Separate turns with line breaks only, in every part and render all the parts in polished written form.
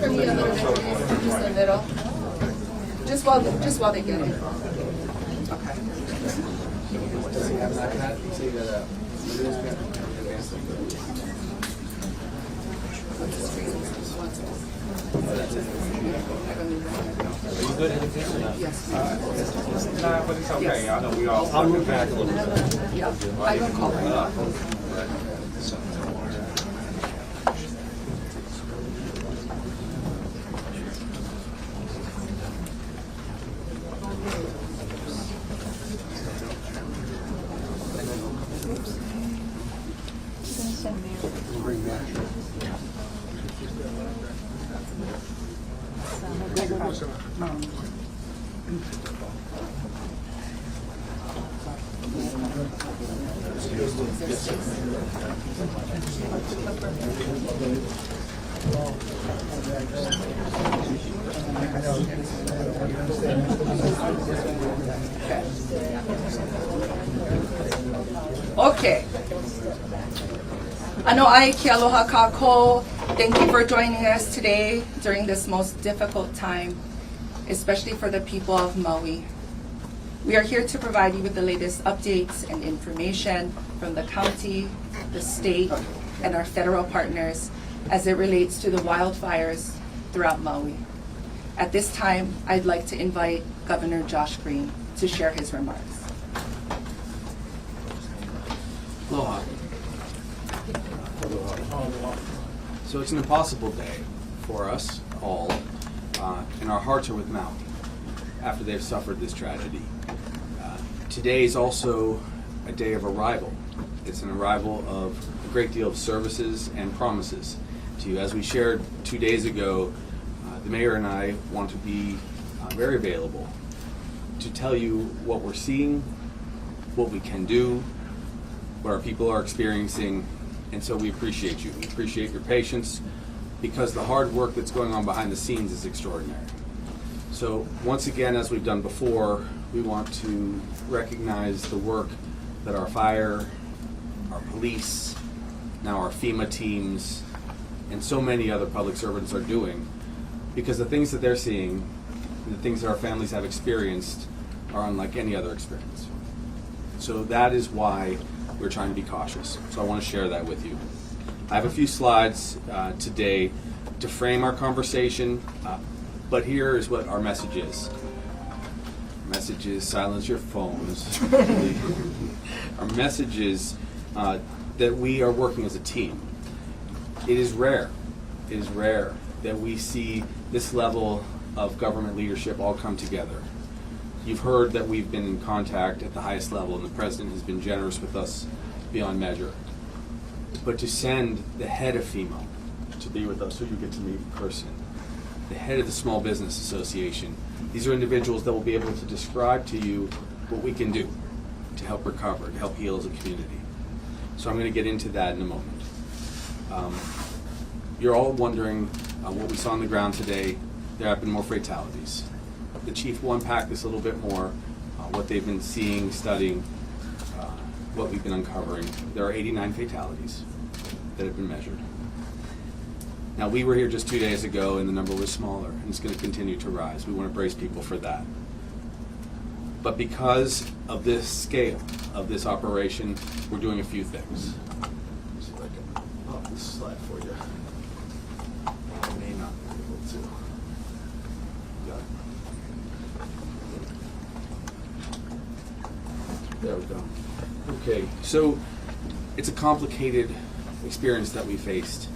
for me a little bit, please? Just a little. Just while they get it. Okay.
Are you good?
Yes.
Nah, but it's okay. I know we all. I'll move back a little bit.
Yeah. I don't call it. Okay. Ano ai ke aloha kako. Thank you for joining us today during this most difficult time, especially for the people of Maui. We are here to provide you with the latest updates and information from the county, the state, and our federal partners as it relates to the wildfires throughout Maui. At this time, I'd like to invite Governor Josh Green to share his remarks.
Aloha. So it's an impossible day for us all, and our hearts are with Maui after they've suffered this tragedy. Today is also a day of arrival. It's an arrival of a great deal of services and promises to you. As we shared 2 days ago, the mayor and I want to be very available to tell you what we're seeing, what we can do, what our people are experiencing, and so we appreciate you. We appreciate your patience because the hard work that's going on behind the scenes is extraordinary. So once again, as we've done before, we want to recognize the work that our fire, our police, now our FEMA teams, and so many other public servants are doing, because the things that they're seeing, the things that our families have experienced, are unlike any other experience. So that is why we're trying to be cautious. So I want to share that with you. I have a few slides today to frame our conversation, but here is what our message is. Our message is silence your phones. Our message is that we are working as a team. It is rare that we see this level of government leadership all come together. You've heard that we've been in contact at the highest level, and the president has been generous with us beyond measure. But to send the head of FEMA to be with us, who you get to meet in person, the head of the Small Business Association, these are individuals that will be able to describe to you what we can do to help recover, to help heal as a community. So I'm going to get into that in a moment. You're all wondering what we saw on the ground today. There have been more fatalities. The chief will unpack this a little bit more, what they've been seeing, studying, what we've been uncovering. There are 89 fatalities that have been measured. Now, we were here just 2 days ago and the number was smaller, and it's going to continue to rise. We want to brace people for that. But because of this scale of this operation, we're doing a few things. Let's see if I can pop this slide for you. I may not be able to. Got it. There we go. Okay, so it's a complicated experience that we faced.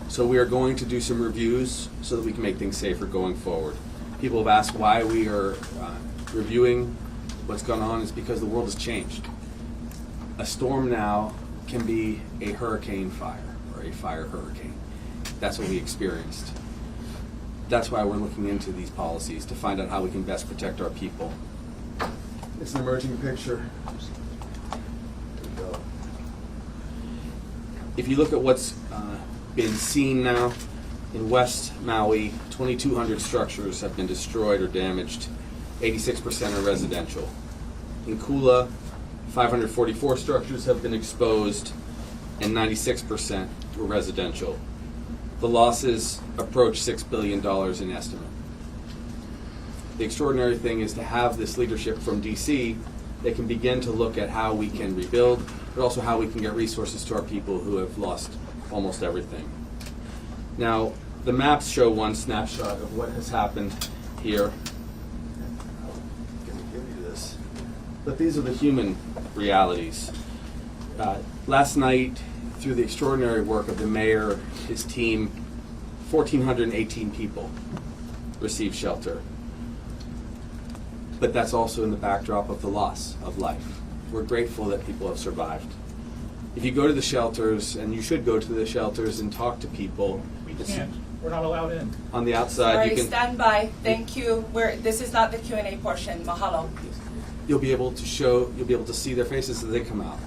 So we are going to do some reviews so that we can make things safer going forward. People have asked why we are reviewing what's going on. Is because the world has changed. A storm now can be a hurricane fire or a fire hurricane. That's what we experienced. That's why we're looking into these policies to find out how we can best protect our people. It's an emerging picture. There we go. If you look at what's been seen now in West Maui, 2,200 structures have been destroyed or damaged. 86% are residential. In Kula, 544 structures have been exposed, and 96% were residential. The losses approach $6 billion in estimate. The extraordinary thing is to have this leadership from DC that can begin to look at how we can rebuild, but also how we can get resources to our people who have lost almost everything. Now, the maps show one snapshot of what has happened here. I'm going to give you this. But these are the human realities. Last night, through the extraordinary work of the mayor, his team, 1,418 people received shelter. But that's also in the backdrop of the loss of life. We're grateful that people have survived. If you go to the shelters, and you should go to the shelters and talk to people,
We can't. We're not allowed in.
on the outside,
Sorry,
you can.
stand by. Thank you. This is not the Q&A portion. Mahalo.
You'll be able to see their faces as they come out.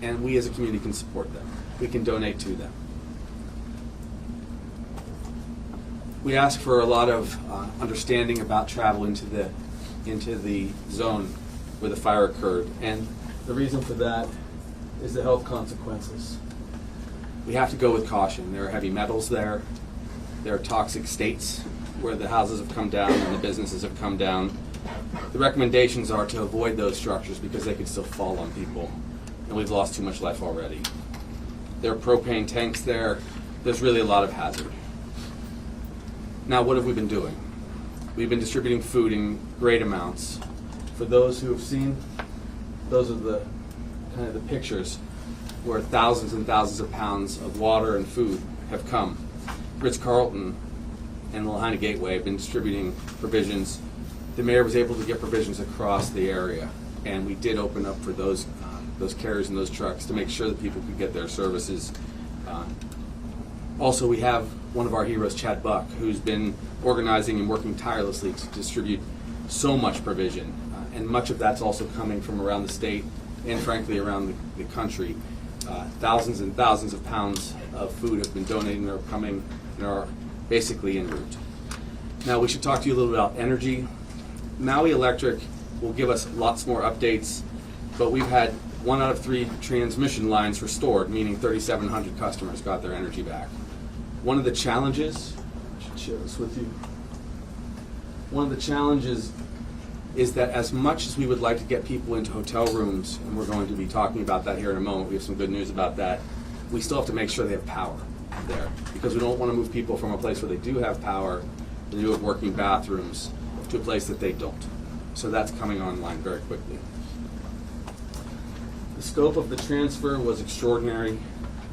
And we as a community can support them. We can donate to them. We ask for a lot of understanding about travel into the zone where the fire occurred. And the reason for that is the health consequences. We have to go with caution. There are heavy metals there. There are toxic states where the houses have come down and the businesses have come down. The recommendations are to avoid those structures because they can still fall on people. And we've lost too much life already. There are propane tanks there. There's really a lot of hazard. Now, what have we been doing? We've been distributing food in great amounts. For those who have seen, those are the kind of the pictures where thousands and thousands of pounds of water and food have come. Ritz-Carlton and the Lahaina Gateway have been distributing provisions. The mayor was able to get provisions across the area, and we did open up for those carriers and those trucks to make sure that people could get their services. Also, we have one of our heroes, Chad Buck, who's been organizing and working tirelessly to distribute so much provision. And much of that's also coming from around the state and, frankly, around the country. Thousands and thousands of pounds of food have been donated and are coming and are basically en route. Now, we should talk to you a little about energy. Maui Electric will give us lots more updates, but we've had 1 out of 3 transmission lines restored, meaning 3,700 customers got their energy back. One of the challenges, I should share this with you. One of the challenges is that as much as we would like to get people into hotel rooms, and we're going to be talking about that here in a moment, we have some good news about that, we still have to make sure they have power there, because we don't want to move people from a place where they do have power, they do have working bathrooms, to a place that they don't. So that's coming online very quickly. The scope of the transfer was extraordinary.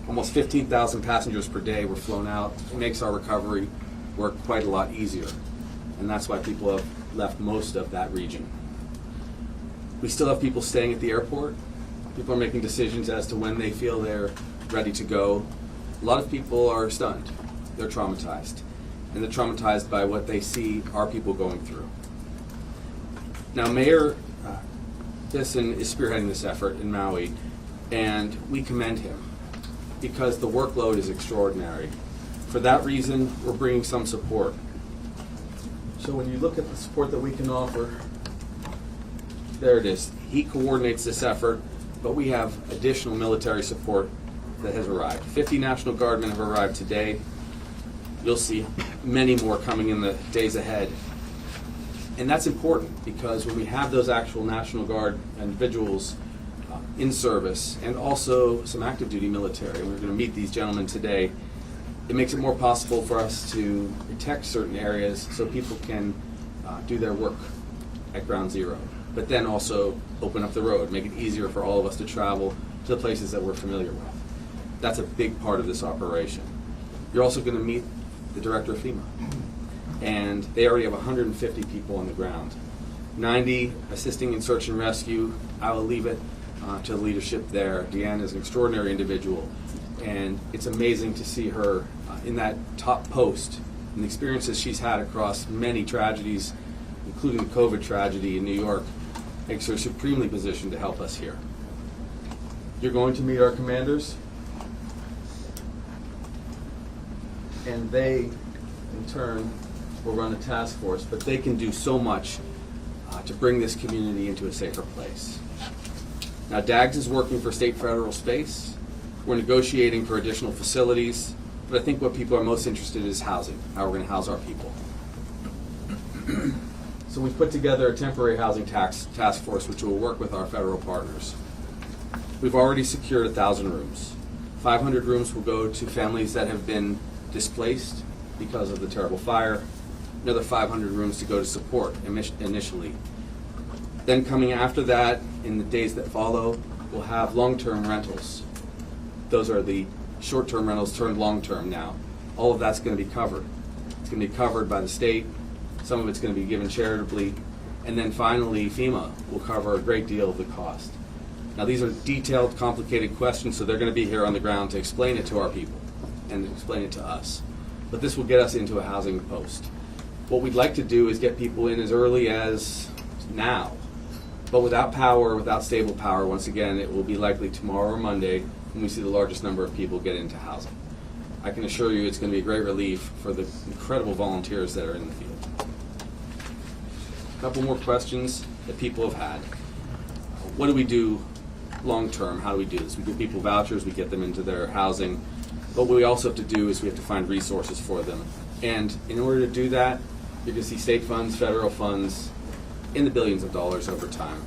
Almost 15,000 passengers per day were flown out. It makes our recovery work quite a lot easier. And that's why people have left most of that region. We still have people staying at the airport. People are making decisions as to when they feel they're ready to go. A lot of people are stunned. They're traumatized. And they're traumatized by what they see our people going through. Now, Mayor Bisson is spearheading this effort in Maui, and we commend him because the workload is extraordinary. For that reason, we're bringing some support. So when you look at the support that we can offer, there it is. He coordinates this effort, but we have additional military support that has arrived. 50 National Guardmen have arrived today. You'll see many more coming in the days ahead. And that's important because when we have those actual National Guard individuals in service and also some active duty military, and we're going to meet these gentlemen today, it makes it more possible for us to protect certain areas so people can do their work at ground zero, but then also open up the road, make it easier for all of us to travel to the places that we're familiar with. That's a big part of this operation. You're also going to meet the director of FEMA. And they already have 150 people on the ground. 90 assisting in search and rescue. I will leave it to the leadership there. Deanne is an extraordinary individual, and it's amazing to see her in that top post and the experiences she's had across many tragedies, including the COVID tragedy in New York, makes her supremely positioned to help us here. You're going to meet our commanders, and they, in turn, will run a task force, but they can do so much to bring this community into a safer place. Now, DAGS is working for state federal space. We're negotiating for additional facilities. But I think what people are most interested in is housing, how we're going to house our people. So we've put together a temporary housing task force which will work with our federal partners. We've already secured 1,000 rooms. 500 rooms will go to families that have been displaced because of the terrible fire. Another 500 rooms to go to support initially. Then coming after that, in the days that follow, we'll have long-term rentals. Those are the short-term rentals turned long-term now. All of that's going to be covered. It's going to be covered by the state. Some of it's going to be given charitably. And then finally, FEMA will cover a great deal of the cost. Now these are detailed, complicated questions, so they're going to be here on the ground to explain it to our people and to explain it to us. But this will get us into a housing post. What we'd like to do is get people in as early as now. But without power, without stable power, once again, it will be likely tomorrow or Monday when we see the largest number of people get into housing. I can assure you it's going to be a great relief for the incredible volunteers that are in the field. A couple more questions that people have had. What do we do long term? How do we do this? We give people vouchers, we get them into their housing. But what we also have to do is we have to find resources for them. And in order to do that, you're going to see state funds, federal funds, in the billions of dollars over time.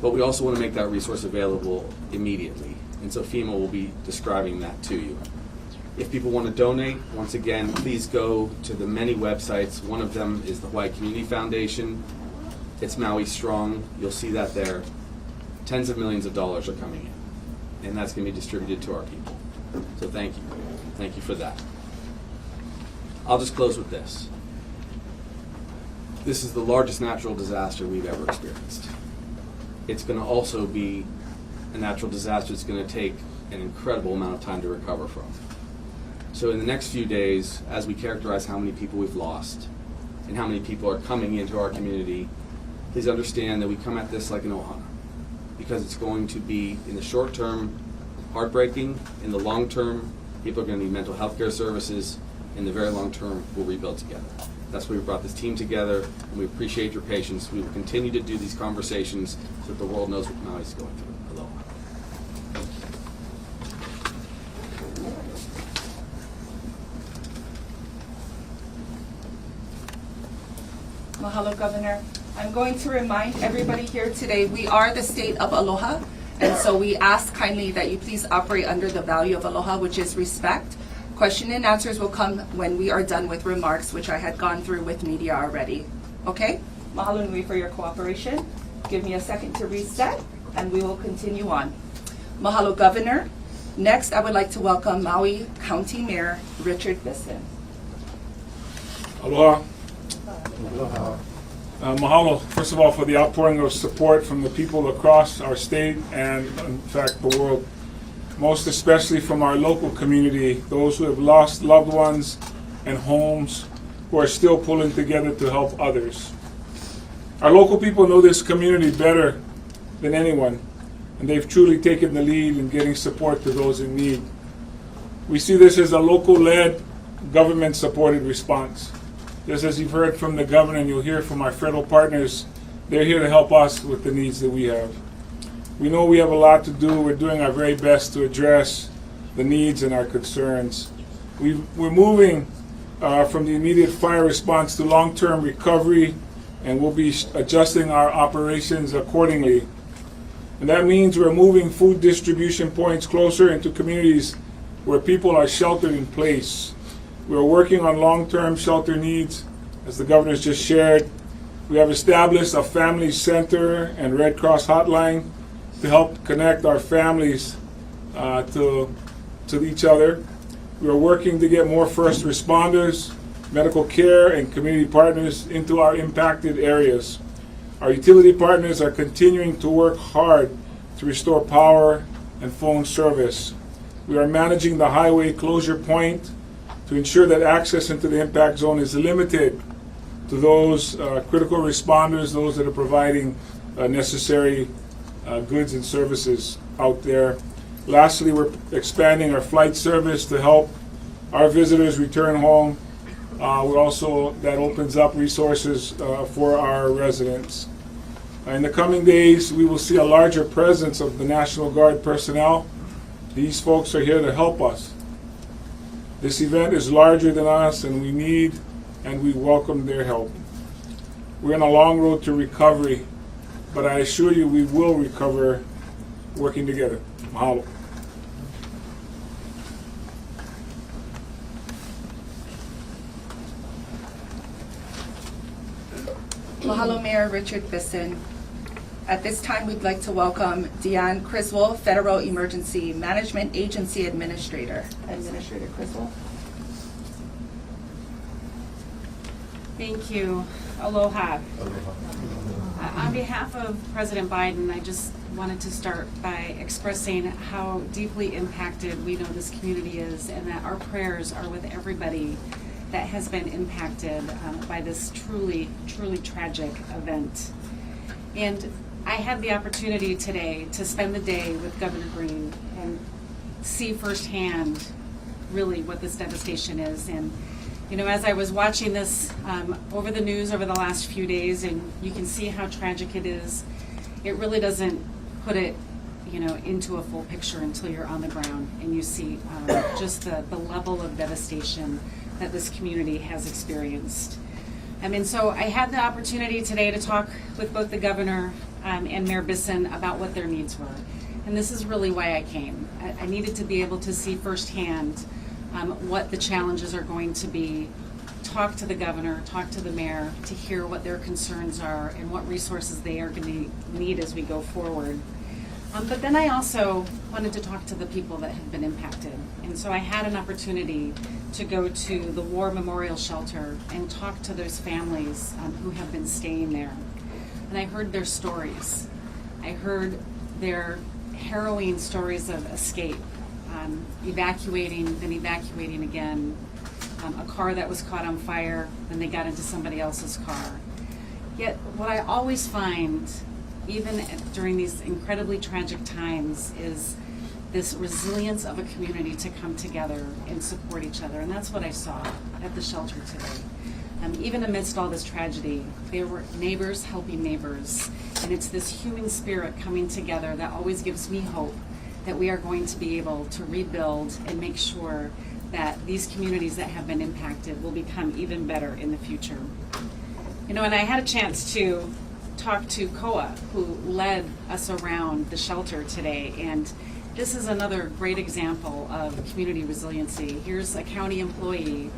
But we also want to make that resource available immediately. And so FEMA will be describing that to you. If people want to donate, once again, please go to the many websites. One of them is the Hawaii Community Foundation. It's Maui Strong. You'll see that there. Tens of millions of dollars are coming in. And that's going to be distributed to our people. So thank you. Thank you for that. I'll just close with this. This is the largest natural disaster we've ever experienced. It's going to also be a natural disaster that's going to take an incredible amount of time to recover from. So in the next few days, as we characterize how many people we've lost and how many people are coming into our community, please understand that we come at this like an ohana, because it's going to be, in the short term, heartbreaking. In the long term, people are going to need mental health care services. In the very long term, we'll rebuild together. That's why we brought this team together, and we appreciate your patience. We will continue to do these conversations so that the world knows what Maui is going through. Aloha.
Mahalo, Governor. I'm going to remind everybody here today, we are the state of aloha, and so we ask kindly that you please operate under the value of aloha, which is respect. Question and answers will come when we are done with remarks, which I had gone through with media already. Okay? Mahalo nui for your cooperation. Give me a second to reset, and we will continue on. Mahalo, Governor. Next, I would like to welcome Maui County Mayor Richard Bisson.
Aloha. Mahalo, first of all, for the outpouring of support from the people across our state and, in fact, the world. Most especially from our local community, those who have lost loved ones and homes, who are still pulling together to help others. Our local people know this community better than anyone, and they've truly taken the lead in getting support to those in need. We see this as a local-led, government-supported response. Just as you've heard from the governor and you'll hear from our federal partners, they're here to help us with the needs that we have. We know we have a lot to do. We're doing our very best to address the needs and our concerns. We're moving from the immediate fire response to long-term recovery, and we'll be adjusting our operations accordingly. And that means we're moving food distribution points closer into communities where people are sheltered in place. We're working on long-term shelter needs, as the governor's just shared. We have established a family center and Red Cross hotline to help connect our families to each other. We are working to get more first responders, medical care, and community partners into our impacted areas. Our utility partners are continuing to work hard to restore power and phone service. We are managing the highway closure point to ensure that access into the impact zone is limited to those critical responders, those that are providing necessary goods and services out there. Lastly, we're expanding our flight service to help our visitors return home. That opens up resources for our residents. In the coming days, we will see a larger presence of the National Guard personnel. These folks are here to help us. This event is larger than us, and we need and we welcome their help. We're on a long road to recovery, but I assure you we will recover working together. Mahalo.
Mahalo, Mayor Richard Bisson. At this time, we'd like to welcome Deanne Criswell, Federal Emergency Management Agency Administrator. Administrator Criswell.
Thank you. Aloha. On behalf of President Biden, I just wanted to start by expressing how deeply impacted we know this community is, and that our prayers are with everybody that has been impacted by this truly, truly tragic event. And I had the opportunity today to spend the day with Governor Green and see firsthand really what this devastation is. And you know, as I was watching this over the news over the last few days, and you can see how tragic it is, it really doesn't put it, you know, into a full picture until you're on the ground and you see just the level of devastation that this community has experienced. And so I had the opportunity today to talk with both the governor and Mayor Bisson about what their needs were. And this is really why I came. I needed to be able to see firsthand what the challenges are going to be, talk to the governor, talk to the mayor, to hear what their concerns are and what resources they are going to need as we go forward. But then I also wanted to talk to the people that have been impacted. And so I had an opportunity to go to the War Memorial Shelter and talk to those families who have been staying there. And I heard their stories. I heard their harrowing stories of escape, evacuating, then evacuating again, a car that was caught on fire, then they got into somebody else's car. Yet what I always find, even during these incredibly tragic times, is this resilience of a community to come together and support each other. And that's what I saw at the shelter today. Even amidst all this tragedy, there were neighbors helping neighbors. And it's this human spirit coming together that always gives me hope that we are going to be able to rebuild and make sure that these communities that have been impacted will become even better in the future. You know, and I had a chance to talk to Koa, who led us around the shelter today, and this is another great example of community resiliency. Here's a county employee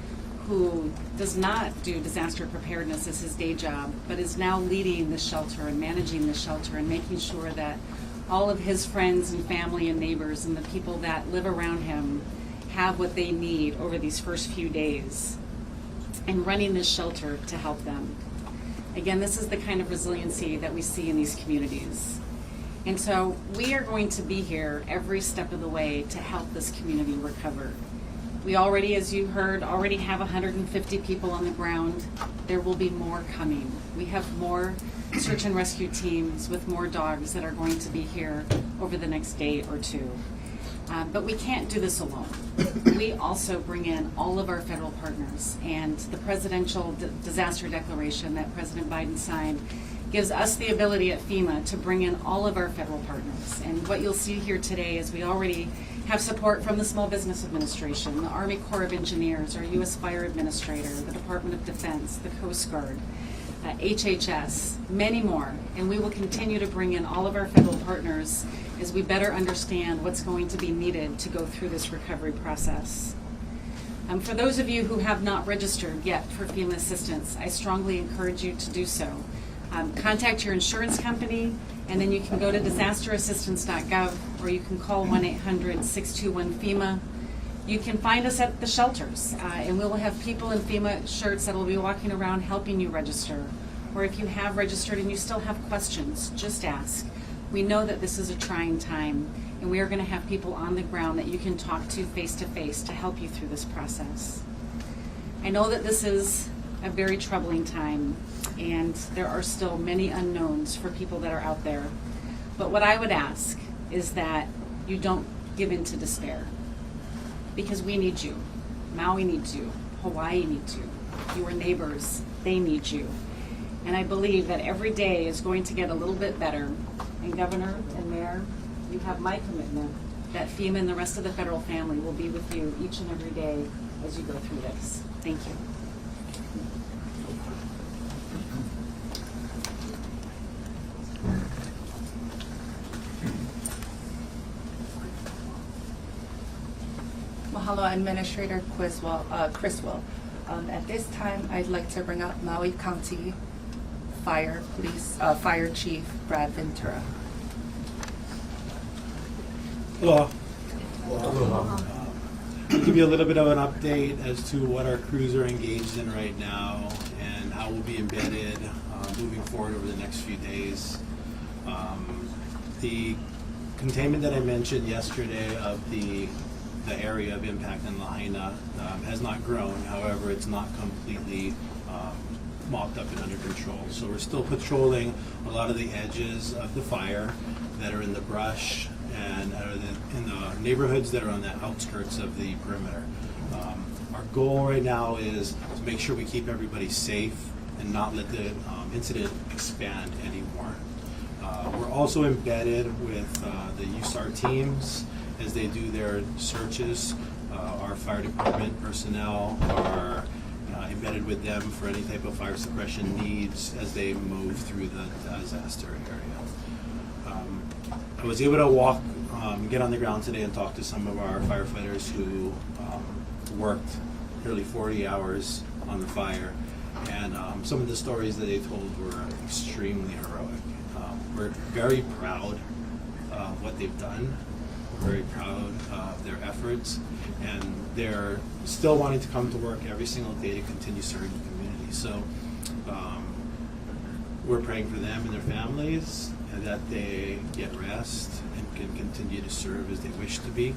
who does not do disaster preparedness as his day job, but is now leading the shelter and managing the shelter and making sure that all of his friends and family and neighbors and the people that live around him have what they need over these first few days, and running this shelter to help them. Again, this is the kind of resiliency that we see in these communities. And so we are going to be here every step of the way to help this community recover. We already, as you heard, already have 150 people on the ground. There will be more coming. We have more search and rescue teams with more dogs that are going to be here over the next day or two. But we can't do this alone. We also bring in all of our federal partners, and the presidential disaster declaration that President Biden signed gives us the ability at FEMA to bring in all of our federal partners. And what you'll see here today is we already have support from the Small Business Administration, the Army Corps of Engineers, our U.S. Fire Administrator, the Department of Defense, the Coast Guard, HHS, many more. And we will continue to bring in all of our federal partners as we better understand what's going to be needed to go through this recovery process. For those of you who have not registered yet for FEMA assistance, I strongly encourage you to do so. Contact your insurance company, and then you can go to disasterassistance.gov, or you can call 1-800-621-FEMA. You can find us at the shelters, and we will have people in FEMA shirts that will be walking around helping you register. Or if you have registered and you still have questions, just ask. We know that this is a trying time, and we are going to have people on the ground that you can talk to face to help you through this process. I know that this is a very troubling time, and there are still many unknowns for people that are out there. But what I would ask is that you don't give in to despair, because we need you. Maui needs you. Hawaii needs you. Your neighbors, they need you. And I believe that every day is going to get a little bit better. And Governor and Mayor, you have my commitment that FEMA and the rest of the federal family will be with you each and every day as you go through this. Thank you.
Mahalo, Administrator Criswell. At this time, I'd like to bring up Maui County Fire Chief Brad Ventura.
Aloha. I'll give you a little bit of an update as to what our crews are engaged in right now and how we'll be embedded moving forward over the next few days. The containment that I mentioned yesterday of the area of impact in Lahaina has not grown. However, it's not completely mopped up and under control. So we're still patrolling a lot of the edges of the fire that are in the brush and in the neighborhoods that are on the outskirts of the perimeter. Our goal right now is to make sure we keep everybody safe and not let the incident expand anymore. We're also embedded with the USAR teams as they do their searches. Our fire department personnel are embedded with them for any type of fire suppression needs as they move through the disaster area. I was able to get on the ground today and talk to some of our firefighters who worked nearly 40 hours on the fire, and some of the stories that they told were extremely heroic. We're very proud of what they've done. We're very proud of their efforts, and they're still wanting to come to work every single day to continue serving the community. So we're praying for them and their families, and that they get rest and can continue to serve as they wish to be.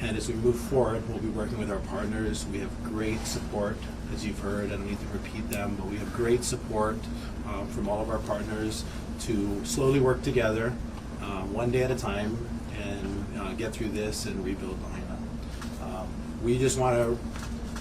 And as we move forward, we'll be working with our partners. We have great support, as you've heard. I don't need to repeat them, but we have great support from all of our partners to slowly work together, one day at a time, and get through this and rebuild Lahaina. We just want to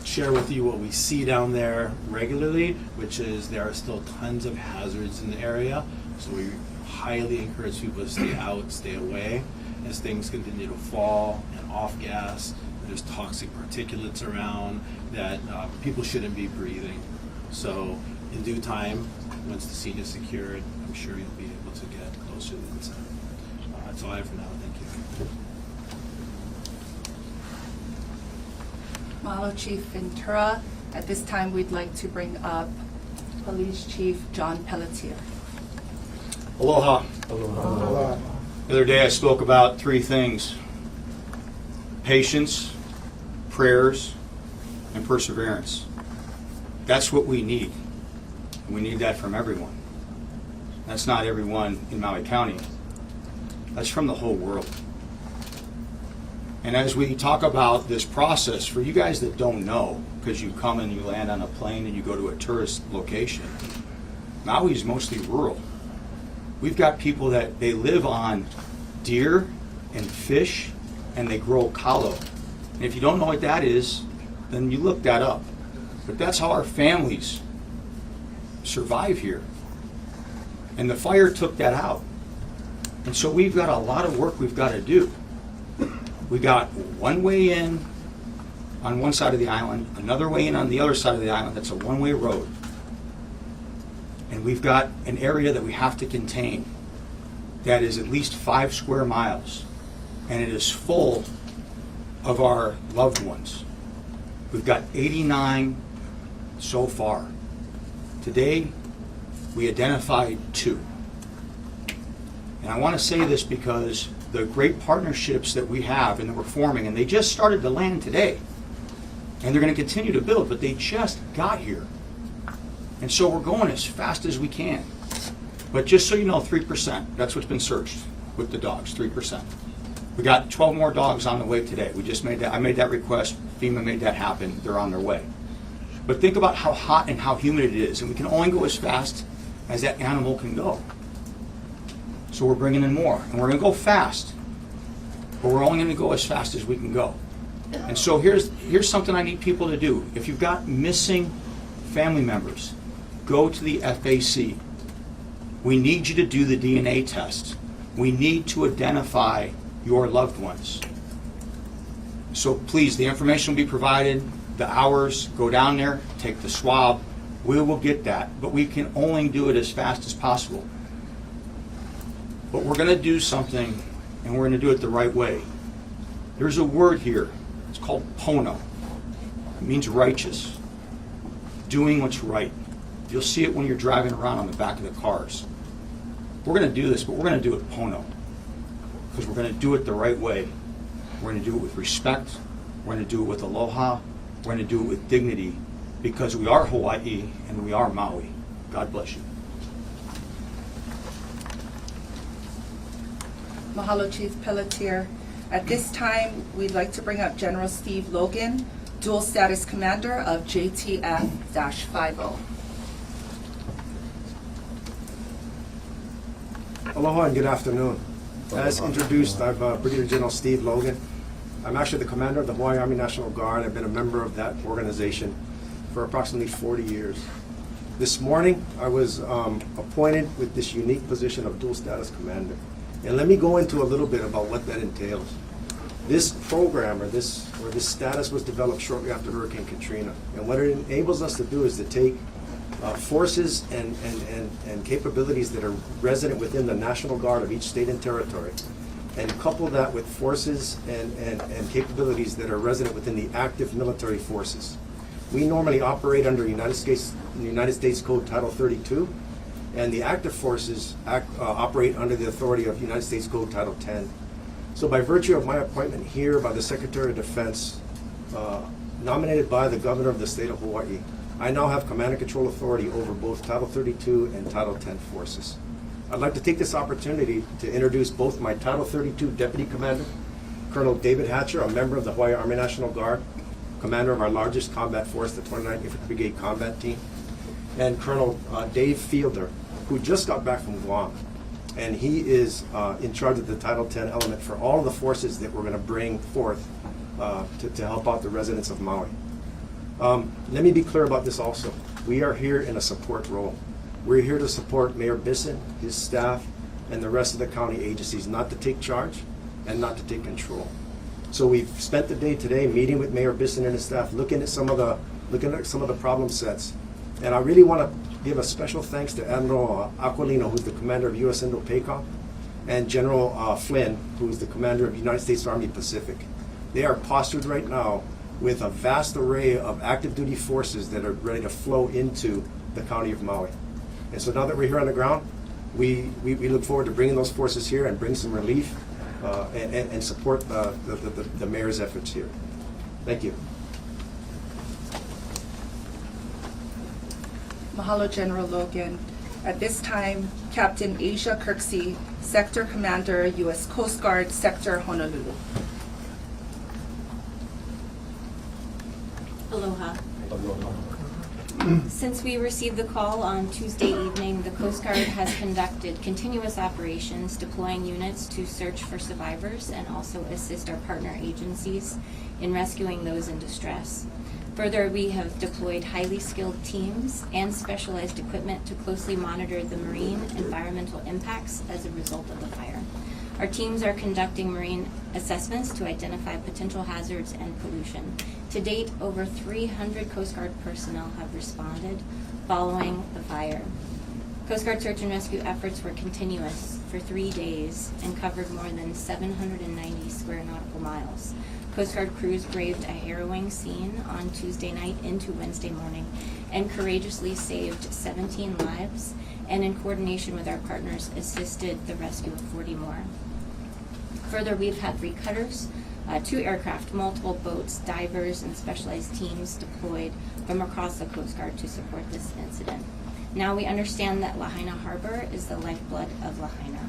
share with you what we see down there regularly, which is there are still tons of hazards in the area. So we highly encourage people to stay out, stay away, as things continue to fall and off gas. There's toxic particulates around that people shouldn't be breathing. So in due time, once the scene is secured, I'm sure you'll be able to get closer to the incident. That's all I have for now. Thank you.
Mahalo, Chief Ventura. At this time, we'd like to bring up Police Chief John Pelletier.
Aloha. Aloha. The other day I spoke about three things: patience, prayers, and perseverance. That's what we need. We need that from everyone. That's not everyone in Maui County. That's from the whole world. And as we talk about this process, for you guys that don't know, because you come and you land on a plane and you go to a tourist location, Maui is mostly rural. We've got people that they live on deer and fish, and they grow kalo. And if you don't know what that is, then you look that up. But that's how our families survive here. And the fire took that out. And so we've got a lot of work we've got to do. We got one way in on one side of the island, another way in on the other side of the island. That's a one-way road. And we've got an area that we have to contain that is at least 5 square miles. And it is full of our loved ones. We've got 89 so far. Today, we identified 2. And I want to say this because the great partnerships that we have and that we're forming, and they just started to land today, and they're going to continue to build, but they just got here. And so we're going as fast as we can. But just so you know, 3%, that's what's been searched with the dogs, 3%. We got 12 more dogs on the way today. We just made that, I made that request, FEMA made that happen, they're on their way. But think about how hot and how humid it is, and we can only go as fast as that animal can go. So we're bringing in more, and we're going to go fast, but we're only going to go as fast as we can go. And so here's something I need people to do. If you've got missing family members, go to the FAC. We need you to do the DNA test. We need to identify your loved ones. So please, the information will be provided, the hours, go down there, take the swab. We will get that, but we can only do it as fast as possible. But we're going to do something, and we're going to do it the right way. There's a word here. It's called pono. It means righteous. Doing what's right. You'll see it when you're driving around on the back of the cars. We're going to do this, but we're going to do it pono. Because we're going to do it the right way. We're going to do it with respect. We're going to do it with aloha. We're going to do it with dignity. Because we are Hawaii and we are Maui. God bless you.
Mahalo, Chief Pelletier. At this time, we'd like to bring up General Steve Logan, Dual Status Commander of JTF-50.
Aloha and good afternoon. As introduced, I'm Brigadier General Steve Logan. I'm actually the commander of the Hawaii Army National Guard. I've been a member of that organization for approximately 40 years. This morning, I was appointed with this unique position of Dual Status Commander. And let me go into a little bit about what that entails. This program or this status was developed shortly after Hurricane Katrina. And what it enables us to do is to take forces and capabilities that are resident within the National Guard of each state and territory, and couple that with forces and capabilities that are resident within the active military forces. We normally operate under United States Code Title 32, and the active forces operate under the authority of United States Code Title 10. So by virtue of my appointment here by the Secretary of Defense, nominated by the Governor of the state of Hawaii, I now have command and control authority over both Title 32 and Title 10 forces. I'd like to take this opportunity to introduce both my Title 32 Deputy Commander, Colonel David Hatcher, a member of the Hawaii Army National Guard, commander of our largest combat force, the 29th Infantry Brigade Combat Team, and Colonel Dave Fielder, who just got back from Guam. And he is in charge of the Title 10 element for all of the forces that we're going to bring forth to help out the residents of Maui. Let me be clear about this also. We are here in a support role. We're here to support Mayor Bisson, his staff, and the rest of the county agencies, not to take charge and not to take control. So we've spent the day today meeting with Mayor Bisson and his staff, looking at some of the problem sets. And I really want to give a special thanks to Admiral Aquilino, who's the commander of U.S. Indo-PACOM, and General Flynn, who's the commander of United States Army Pacific. They are postured right now with a vast array of active duty forces that are ready to flow into the county of Maui. And so now that we're here on the ground, we look forward to bringing those forces here and bring some relief and support the mayor's efforts here. Thank you.
Mahalo, General Logan. At this time, Captain Asia Kirksey, Sector Commander, U.S. Coast Guard, Sector Honolulu.
Aloha. Since we received the call on Tuesday evening, the Coast Guard has conducted continuous operations deploying units to search for survivors and also assist our partner agencies in rescuing those in distress. Further, we have deployed highly skilled teams and specialized equipment to closely monitor the marine environmental impacts as a result of the fire. Our teams are conducting marine assessments to identify potential hazards and pollution. To date, over 300 Coast Guard personnel have responded following the fire. Coast Guard search and rescue efforts were continuous for 3 days and covered more than 790 square nautical miles. Coast Guard crews braved a harrowing scene on Tuesday night into Wednesday morning and courageously saved 17 lives, and in coordination with our partners assisted the rescue of 40 more. Further, we've had 3 cutters, 2 aircraft, multiple boats, divers, and specialized teams deployed from across the Coast Guard to support this incident. Now we understand that Lahaina Harbor is the lifeblood of Lahaina.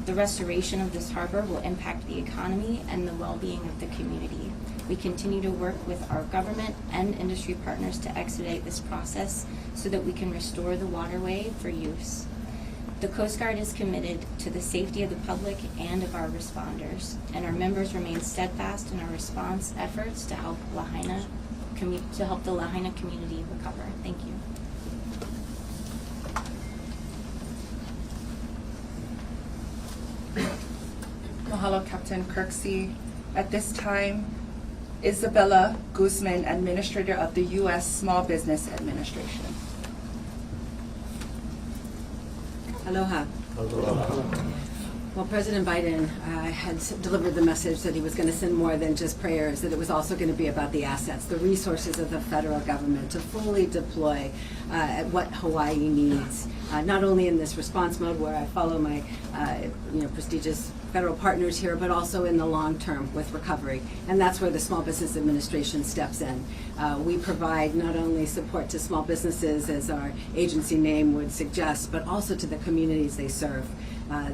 The restoration of this harbor will impact the economy and the well-being of the community. We continue to work with our government and industry partners to expedite this process so that we can restore the waterway for use. The Coast Guard is committed to the safety of the public and of our responders, and our members remain steadfast in our response efforts to help the Lahaina community recover. Thank you.
Mahalo, Captain Kirksey. At this time, Isabella Guzman, Administrator of the U.S. Small Business Administration.
Aloha. Well, President Biden had delivered the message that he was going to send more than just prayers, that it was also going to be about the assets, the resources of the federal government to fully deploy what Hawaii needs, not only in this response mode where I follow my prestigious federal partners here, but also in the long term with recovery. And that's where the Small Business Administration steps in. We provide not only support to small businesses, as our agency name would suggest, but also to the communities they serve.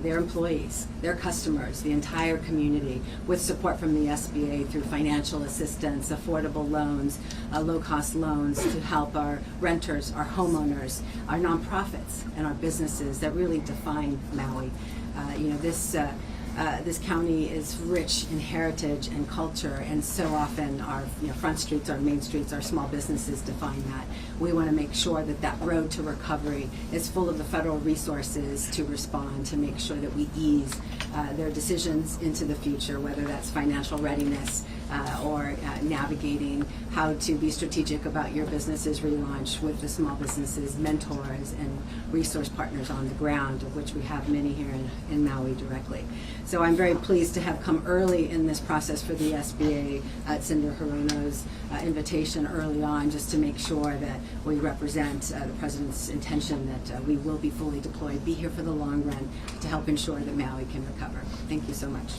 Their employees, their customers, the entire community, with support from the SBA through financial assistance, affordable loans, low-cost loans to help our renters, our homeowners, our nonprofits, and our businesses that really define Maui. This county is rich in heritage and culture, and so often our front streets, our main streets, our small businesses define that. We want to make sure that that road to recovery is full of the federal resources to respond, to make sure that we ease their decisions into the future, whether that's financial readiness or navigating how to be strategic about your business's relaunch with the small businesses, mentors, and resource partners on the ground, of which we have many here in Maui directly. So I'm very pleased to have come early in this process for the SBA at Senator Hirono's invitation early on, just to make sure that we represent the President's intention that we will be fully deployed, be here for the long run to help ensure that Maui can recover. Thank you so much.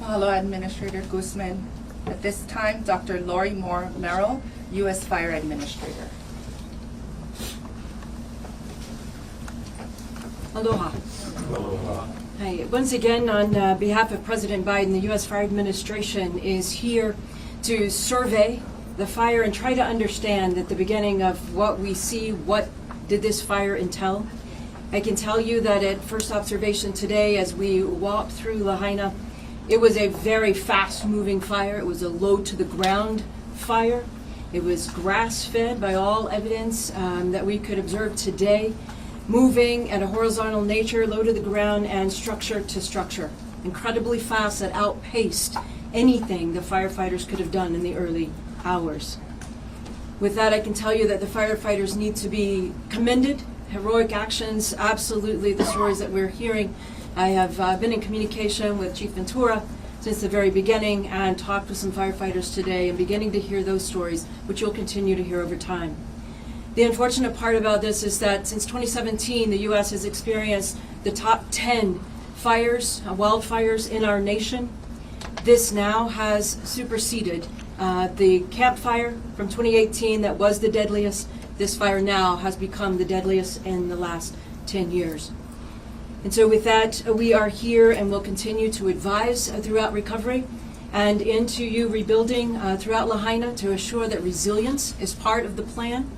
Mahalo, Administrator Guzman. At this time, Dr. Lori Moore Merrill, U.S. Fire Administrator.
Aloha. Hi. Once again, on behalf of President Biden, the U.S. Fire Administration is here to survey the fire and try to understand at the beginning of what we see, what did this fire entail. I can tell you that at first observation today, as we walked through Lahaina, it was a very fast-moving fire. It was a low-to-the-ground fire. It was grass-fed by all evidence that we could observe today, moving at a horizontal nature, low to the ground, and structure to structure. Incredibly fast, that outpaced anything the firefighters could have done in the early hours. With that, I can tell you that the firefighters need to be commended. Heroic actions, absolutely, the stories that we're hearing. I have been in communication with Chief Ventura since the very beginning and talked with some firefighters today and beginning to hear those stories, which you'll continue to hear over time. The unfortunate part about this is that since 2017, the U.S. has experienced the top 10 fires, wildfires in our nation. This now has superseded the Camp Fire from 2018 that was the deadliest. This fire now has become the deadliest in the last 10 years. And so with that, we are here and will continue to advise throughout recovery and into you rebuilding throughout Lahaina to assure that resilience is part of the plan,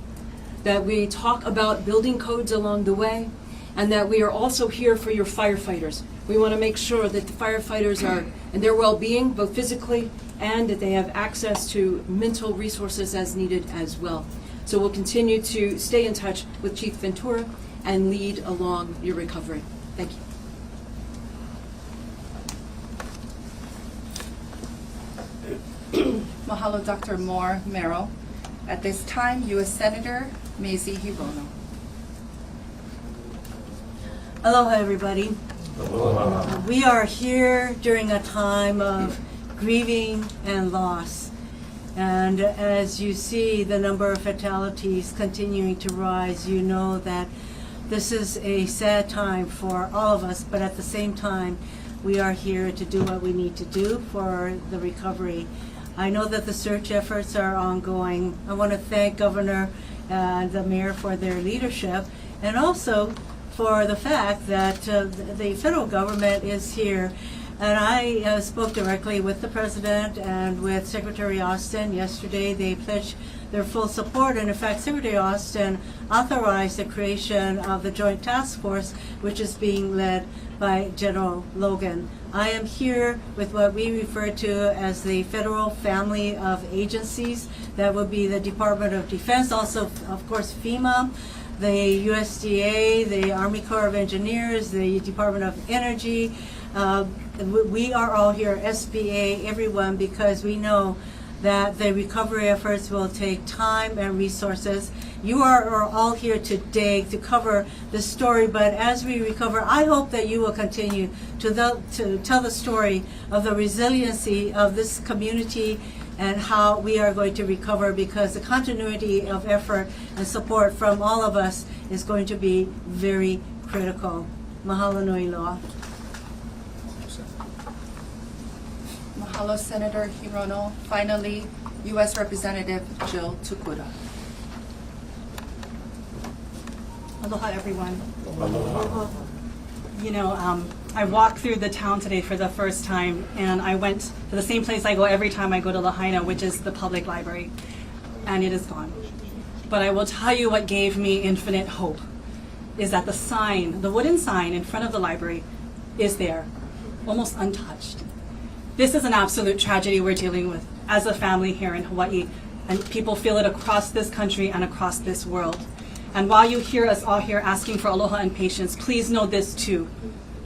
that we talk about building codes along the way, and that we are also here for your firefighters. We want to make sure that the firefighters are in their well-being, both physically, and that they have access to mental resources as needed as well. So we'll continue to stay in touch with Chief Ventura and lead along your recovery. Thank you.
Mahalo, Dr. Moore Merrill. At this time, U.S. Senator Mazie Hirono.
Aloha, everybody. Aloha. We are here during a time of grieving and loss. And as you see the number of fatalities continuing to rise, you know that this is a sad time for all of us, but at the same time, we are here to do what we need to do for the recovery. I know that the search efforts are ongoing. I want to thank Governor and the Mayor for their leadership, and also for the fact that the federal government is here. And I spoke directly with the President and with Secretary Austin yesterday. They pledged their full support, and in fact, Secretary Austin authorized the creation of the Joint Task Force, which is being led by General Logan. I am here with what we refer to as the federal family of agencies. That would be the Department of Defense, also, of course, FEMA, the USDA, the Army Corps of Engineers, the Department of Energy. We are all here, SBA, everyone, because we know that the recovery efforts will take time and resources. You are all here today to cover the story, but as we recover, I hope that you will continue to tell the story of the resiliency of this community and how we are going to recover, because the continuity of effort and support from all of us is going to be very critical. Mahalo nui loa.
Mahalo, Senator Hirono. Finally, U.S. Representative Jill Tukuda.
Aloha, everyone. You know, I walked through the town today for the first time, and I went to the same place I go every time I go to Lahaina, which is the public library, and it is gone. But I will tell you what gave me infinite hope is that the sign, the wooden sign in front of the library is there, almost untouched. This is an absolute tragedy we're dealing with as a family here in Hawaii, and people feel it across this country and across this world. And while you hear us all here asking for aloha and patience, please know this too,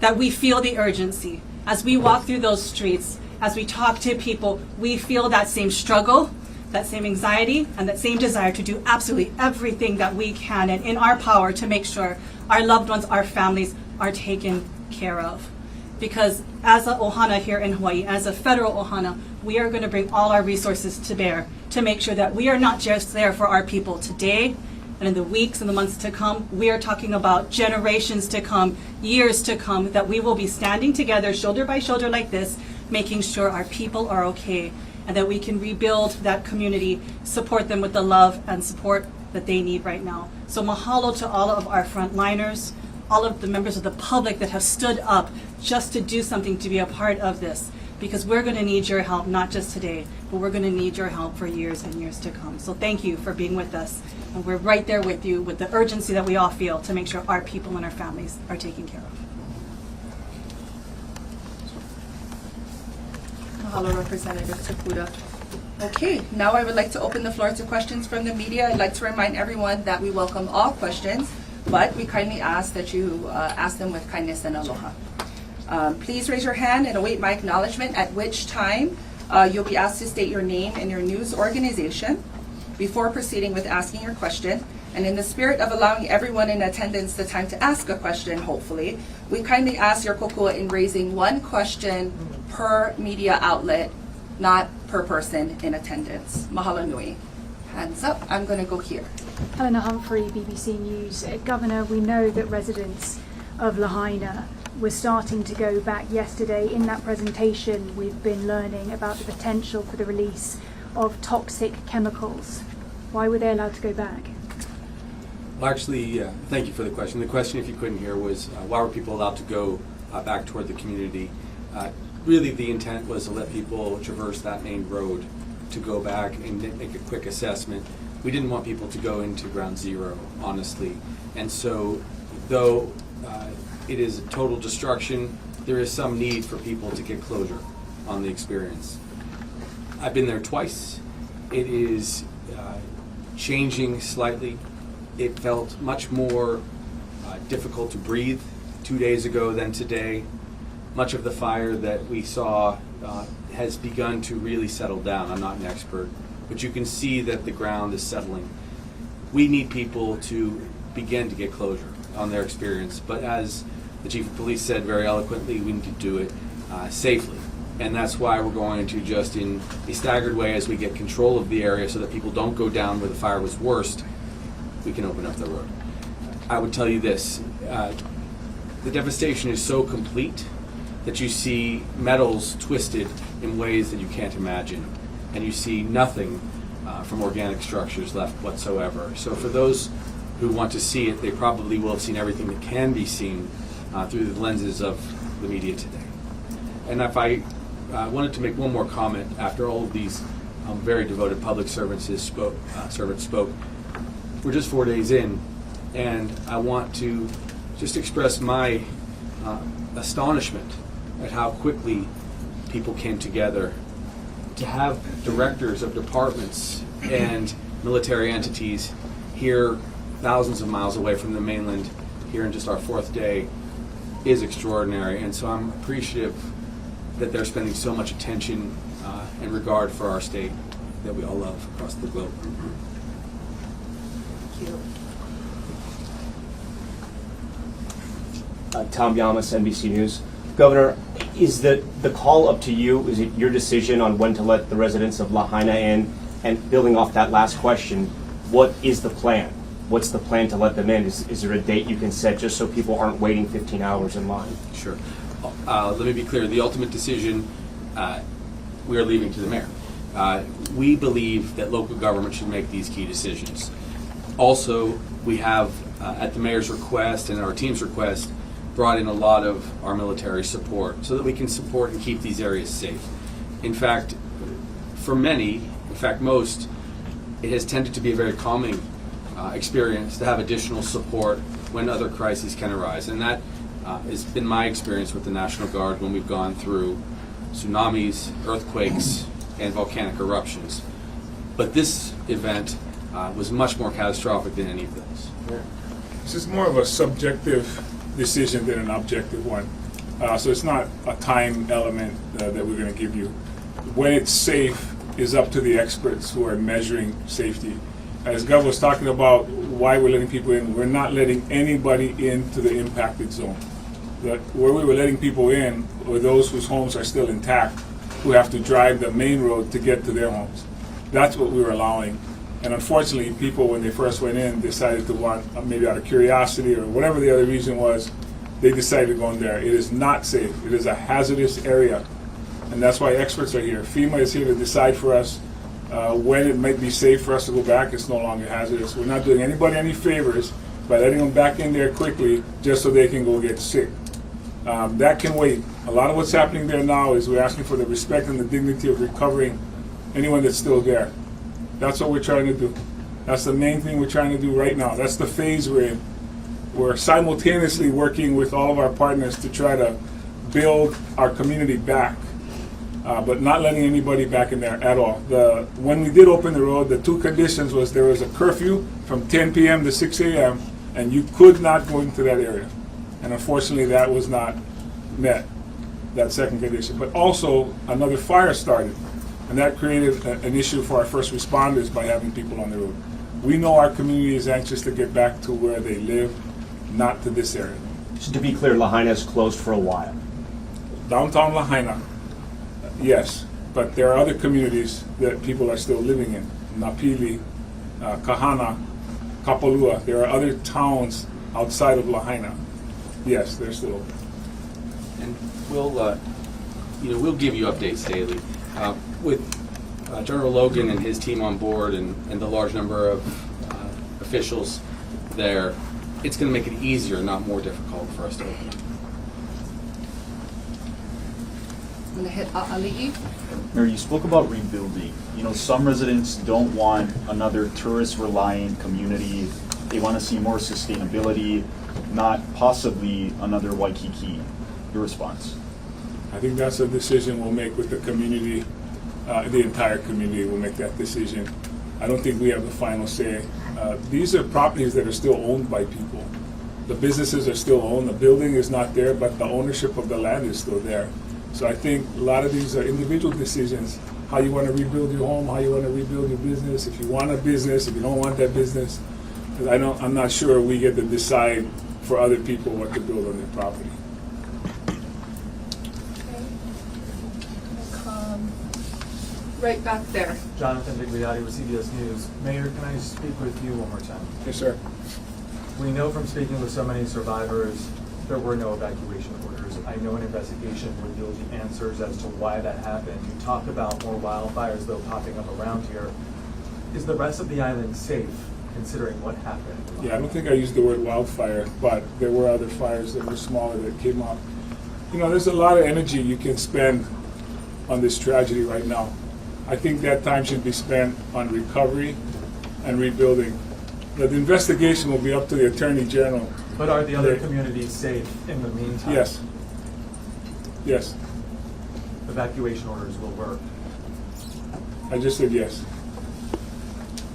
that we feel the urgency. As we walk through those streets, as we talk to people, we feel that same struggle, that same anxiety, and that same desire to do absolutely everything that we can and in our power to make sure our loved ones, our families are taken care of. Because as a ohana here in Hawaii, as a federal ohana, we are going to bring all our resources to bear to make sure that we are not just there for our people today, and in the weeks and the months to come, we are talking about generations to come, years to come, that we will be standing together shoulder by shoulder like this, making sure our people are okay, and that we can rebuild that community, support them with the love and support that they need right now. So mahalo to all of our frontliners, all of the members of the public that have stood up just to do something to be a part of this, because we're going to need your help, not just today, but we're going to need your help for years and years to come. So thank you for being with us. And we're right there with you with the urgency that we all feel to make sure our people and our families are taken care of.
Mahalo, Representative Takuda. Okay, now I would like to open the floor to questions from the media. I'd like to remind everyone that we welcome all questions, but we kindly ask that you ask them with kindness and aloha. Please raise your hand and await my acknowledgement, at which time you'll be asked to state your name and your news organization before proceeding with asking your question. And in the spirit of allowing everyone in attendance the time to ask a question, hopefully, we kindly ask your kokua in raising one question per media outlet, not per person in attendance. Mahalo nui. Hands up. I'm going to go here.
Helena Humphrey, BBC News. Governor, we know that residents of Lahaina were starting to go back yesterday. In that presentation, we've been learning about the potential for the release of toxic chemicals. Why were they allowed to go back?
Well, actually, thank you for the question. The question, if you couldn't hear, was why were people allowed to go back toward the community? Really, the intent was to let people traverse that main road to go back and make a quick assessment. We didn't want people to go into ground zero, honestly. And so, though it is a total destruction, there is some need for people to get closure on the experience. I've been there twice. It is changing slightly. It felt much more difficult to breathe 2 days ago than today. Much of the fire that we saw has begun to really settle down. I'm not an expert, but you can see that the ground is settling. We need people to begin to get closure on their experience, but as the Chief of Police said very eloquently, we need to do it safely. And that's why we're going to, just in a staggered way, as we get control of the area so that people don't go down where the fire was worst, we can open up the road. I would tell you this, the devastation is so complete that you see metals twisted in ways that you can't imagine, and you see nothing from organic structures left whatsoever. So for those who want to see it, they probably will have seen everything that can be seen through the lenses of the media today. And if I wanted to make one more comment after all of these very devoted public servants spoke, we're just 4 days in, and I want to just express my astonishment at how quickly people came together to have directors of departments and military entities here thousands of miles away from the mainland here in just our 4th day is extraordinary. And so I'm appreciative that they're spending so much attention and regard for our state that we all love across the globe.
Thank you.
Tom Yamas, NBC News. Governor, is the call up to you? Is it your decision on when to let the residents of Lahaina in? And building off that last question, what is the plan? What's the plan to let them in? Is there a date you can set just so people aren't waiting 15 hours in line?
Sure. Let me be clear. The ultimate decision we are leaving to the mayor. We believe that local government should make these key decisions. Also, we have, at the mayor's request and our team's request, brought in a lot of our military support so that we can support and keep these areas safe. In fact, for many, in fact most, it has tended to be a very calming experience to have additional support when other crises can arise. And that has been my experience with the National Guard when we've gone through tsunamis, earthquakes, and volcanic eruptions. But this event was much more catastrophic than any of those.
This is more of a subjective decision than an objective one. So it's not a time element that we're going to give you. When it's safe is up to the experts who are measuring safety. As Gov was talking about why we're letting people in, we're not letting anybody into the impacted zone. Where we were letting people in were those whose homes are still intact, who have to drive the main road to get to their homes. That's what we were allowing. And unfortunately, people, when they first went in, decided to want, maybe out of curiosity or whatever the other reason was, they decided to go in there. It is not safe. It is a hazardous area. And that's why experts are here. FEMA is here to decide for us when it might be safe for us to go back. It's no longer hazardous. We're not doing anybody any favors by letting them back in there quickly just so they can go get sick. That can wait. A lot of what's happening there now is we're asking for the respect and the dignity of recovering anyone that's still there. That's what we're trying to do. That's the main thing we're trying to do right now. That's the phase we're in. We're simultaneously working with all of our partners to try to build our community back, but not letting anybody back in there at all. When we did open the road, the two conditions was there was a curfew from 10 p.m. to 6 a.m., and you could not go into that area. And unfortunately, that was not met, that second condition. But also, another fire started. And that created an issue for our first responders by having people on the road. We know our community is anxious to get back to where they live, not to this area.
Just to be clear, Lahaina is closed for a while.
Downtown Lahaina, yes. But there are other communities that people are still living in. Napili, Kahana, Kapalua. There are other towns outside of Lahaina. Yes, they're still open.
And we'll give you updates daily. With General Logan and his team on board and the large number of officials there, it's going to make it easier, not more difficult for us to open up.
I'm going to hit Ali.
Mayor, you spoke about rebuilding. Some residents don't want another tourist-reliant community. They want to see more sustainability, not possibly another Waikiki. Your response?
I think that's a decision we'll make with the community. The entire community will make that decision. I don't think we have the final say. These are properties that are still owned by people. The businesses are still owned. The building is not there, but the ownership of the land is still there. So I think a lot of these are individual decisions. How you want to rebuild your home, how you want to rebuild your business, if you want a business, if you don't want that business. I'm not sure we get to decide for other people what to build on their property.
Right back there.
Jonathan Vigliotti with CBS News. Mayor, can I speak with you one more time?
Yes, sir.
We know from speaking with so many survivors, there were no evacuation orders. I know an investigation would yield you answers as to why that happened. You talked about more wildfires, though, popping up around here. Is the rest of the island safe, considering what happened?
Yeah, I don't think I used the word wildfire, but there were other fires that were smaller that came up. There's a lot of energy you can spend on this tragedy right now. I think that time should be spent on recovery and rebuilding. The investigation will be up to the Attorney General.
But are the other communities safe in the meantime?
Yes. Yes.
Evacuation orders will work.
I just said yes.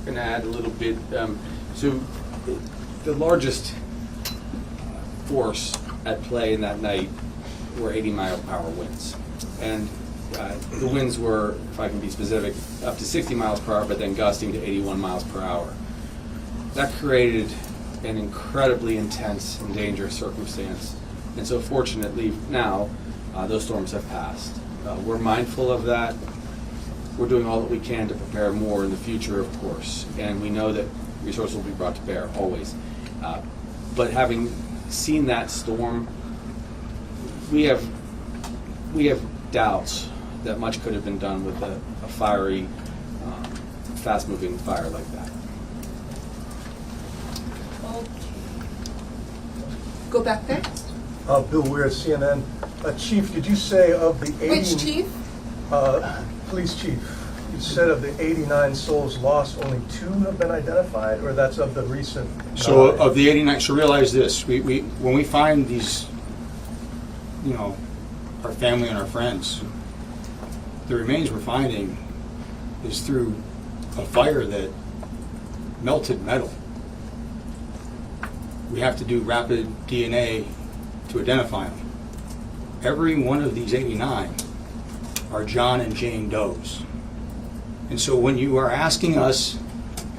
I'm going to add a little bit. So the largest force at play in that night were 80-mile-per-hour winds. And the winds were, if I can be specific, up to 60 miles per hour, but then gusting to 81 miles per hour. That created an incredibly intense and dangerous circumstance. And so fortunately now, those storms have passed. We're mindful of that. We're doing all that we can to prepare more in the future, of course. And we know that resources will be brought to bear, always. But having seen that storm, we have doubts that much could have been done with a fiery, fast-moving fire like that.
Go back there.
Bill Weir, CNN. Chief, did you say of the 80...
Which chief?
Police chief. You said of the 89 souls lost, only 2 have been identified, or that's of the recent...
So of the 89, so realize this, we when we find these, you know, our family and our friends, the remains we're finding is through a fire that melted metal. We have to do rapid DNA to identify them. Every one of these 89 are John and Jane Does. And so when you are asking us,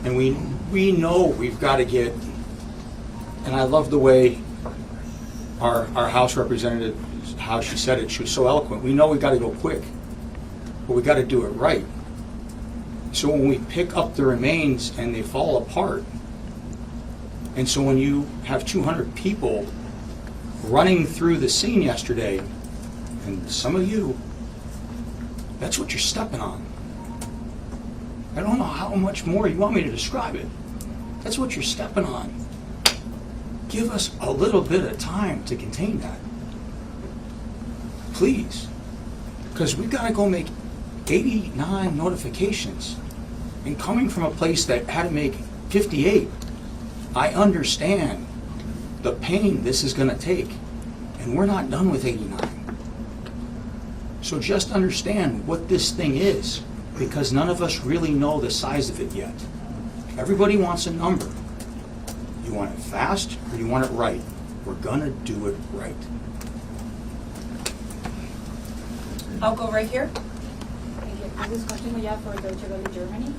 and we know we've got to get, and I love the way our House representative, how she said it, she was so eloquent. We know we've got to go quick, but we got to do it right. So when we pick up the remains and they fall apart, and so when you have 200 people running through the scene yesterday, and some of you, that's what you're stepping on. I don't know how much more you want me to describe it. That's what you're stepping on. Give us a little bit of time to contain that. Please. Because we've got to go make 89 notifications. And coming from a place that had to make 58, I understand the pain this is going to take. And we're not done with 89. So just understand what this thing is, because none of us really know the size of it yet. Everybody wants a number. You want it fast or you want it right? We're going to do it right.
I'll go right here.
Thank you. This is Constantino for Deutsche Welle Germany.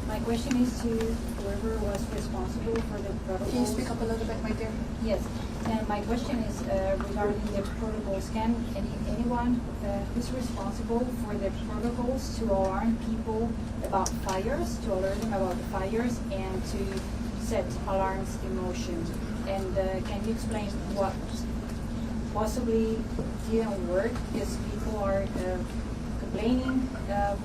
My question is to whoever was responsible for the protocols.
Can you speak up a little bit, my dear?
Yes. And my question is regarding the protocols. Can anyone who's responsible for the protocols to alarm people about fires, to alert them about the fires, and to set alarms in motion? And can you explain what possibly didn't work? Because people are complaining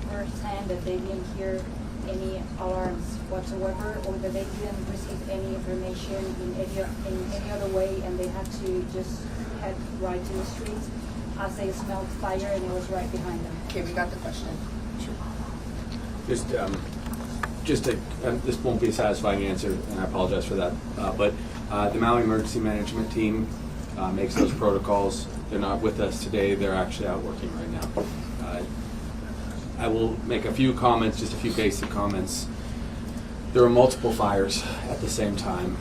firsthand that they didn't hear any alarms whatsoever, or that they didn't receive any information in any other way, and they had to just head right to the streets as they smelled fire and it was right behind them.
Okay, we got the question.
This won't be a satisfying answer, and I apologize for that. But the Maui Emergency Management Team makes those protocols. They're not with us today. They're actually out working right now. I will make a few comments, just a few basic comments. There were multiple fires at the same time,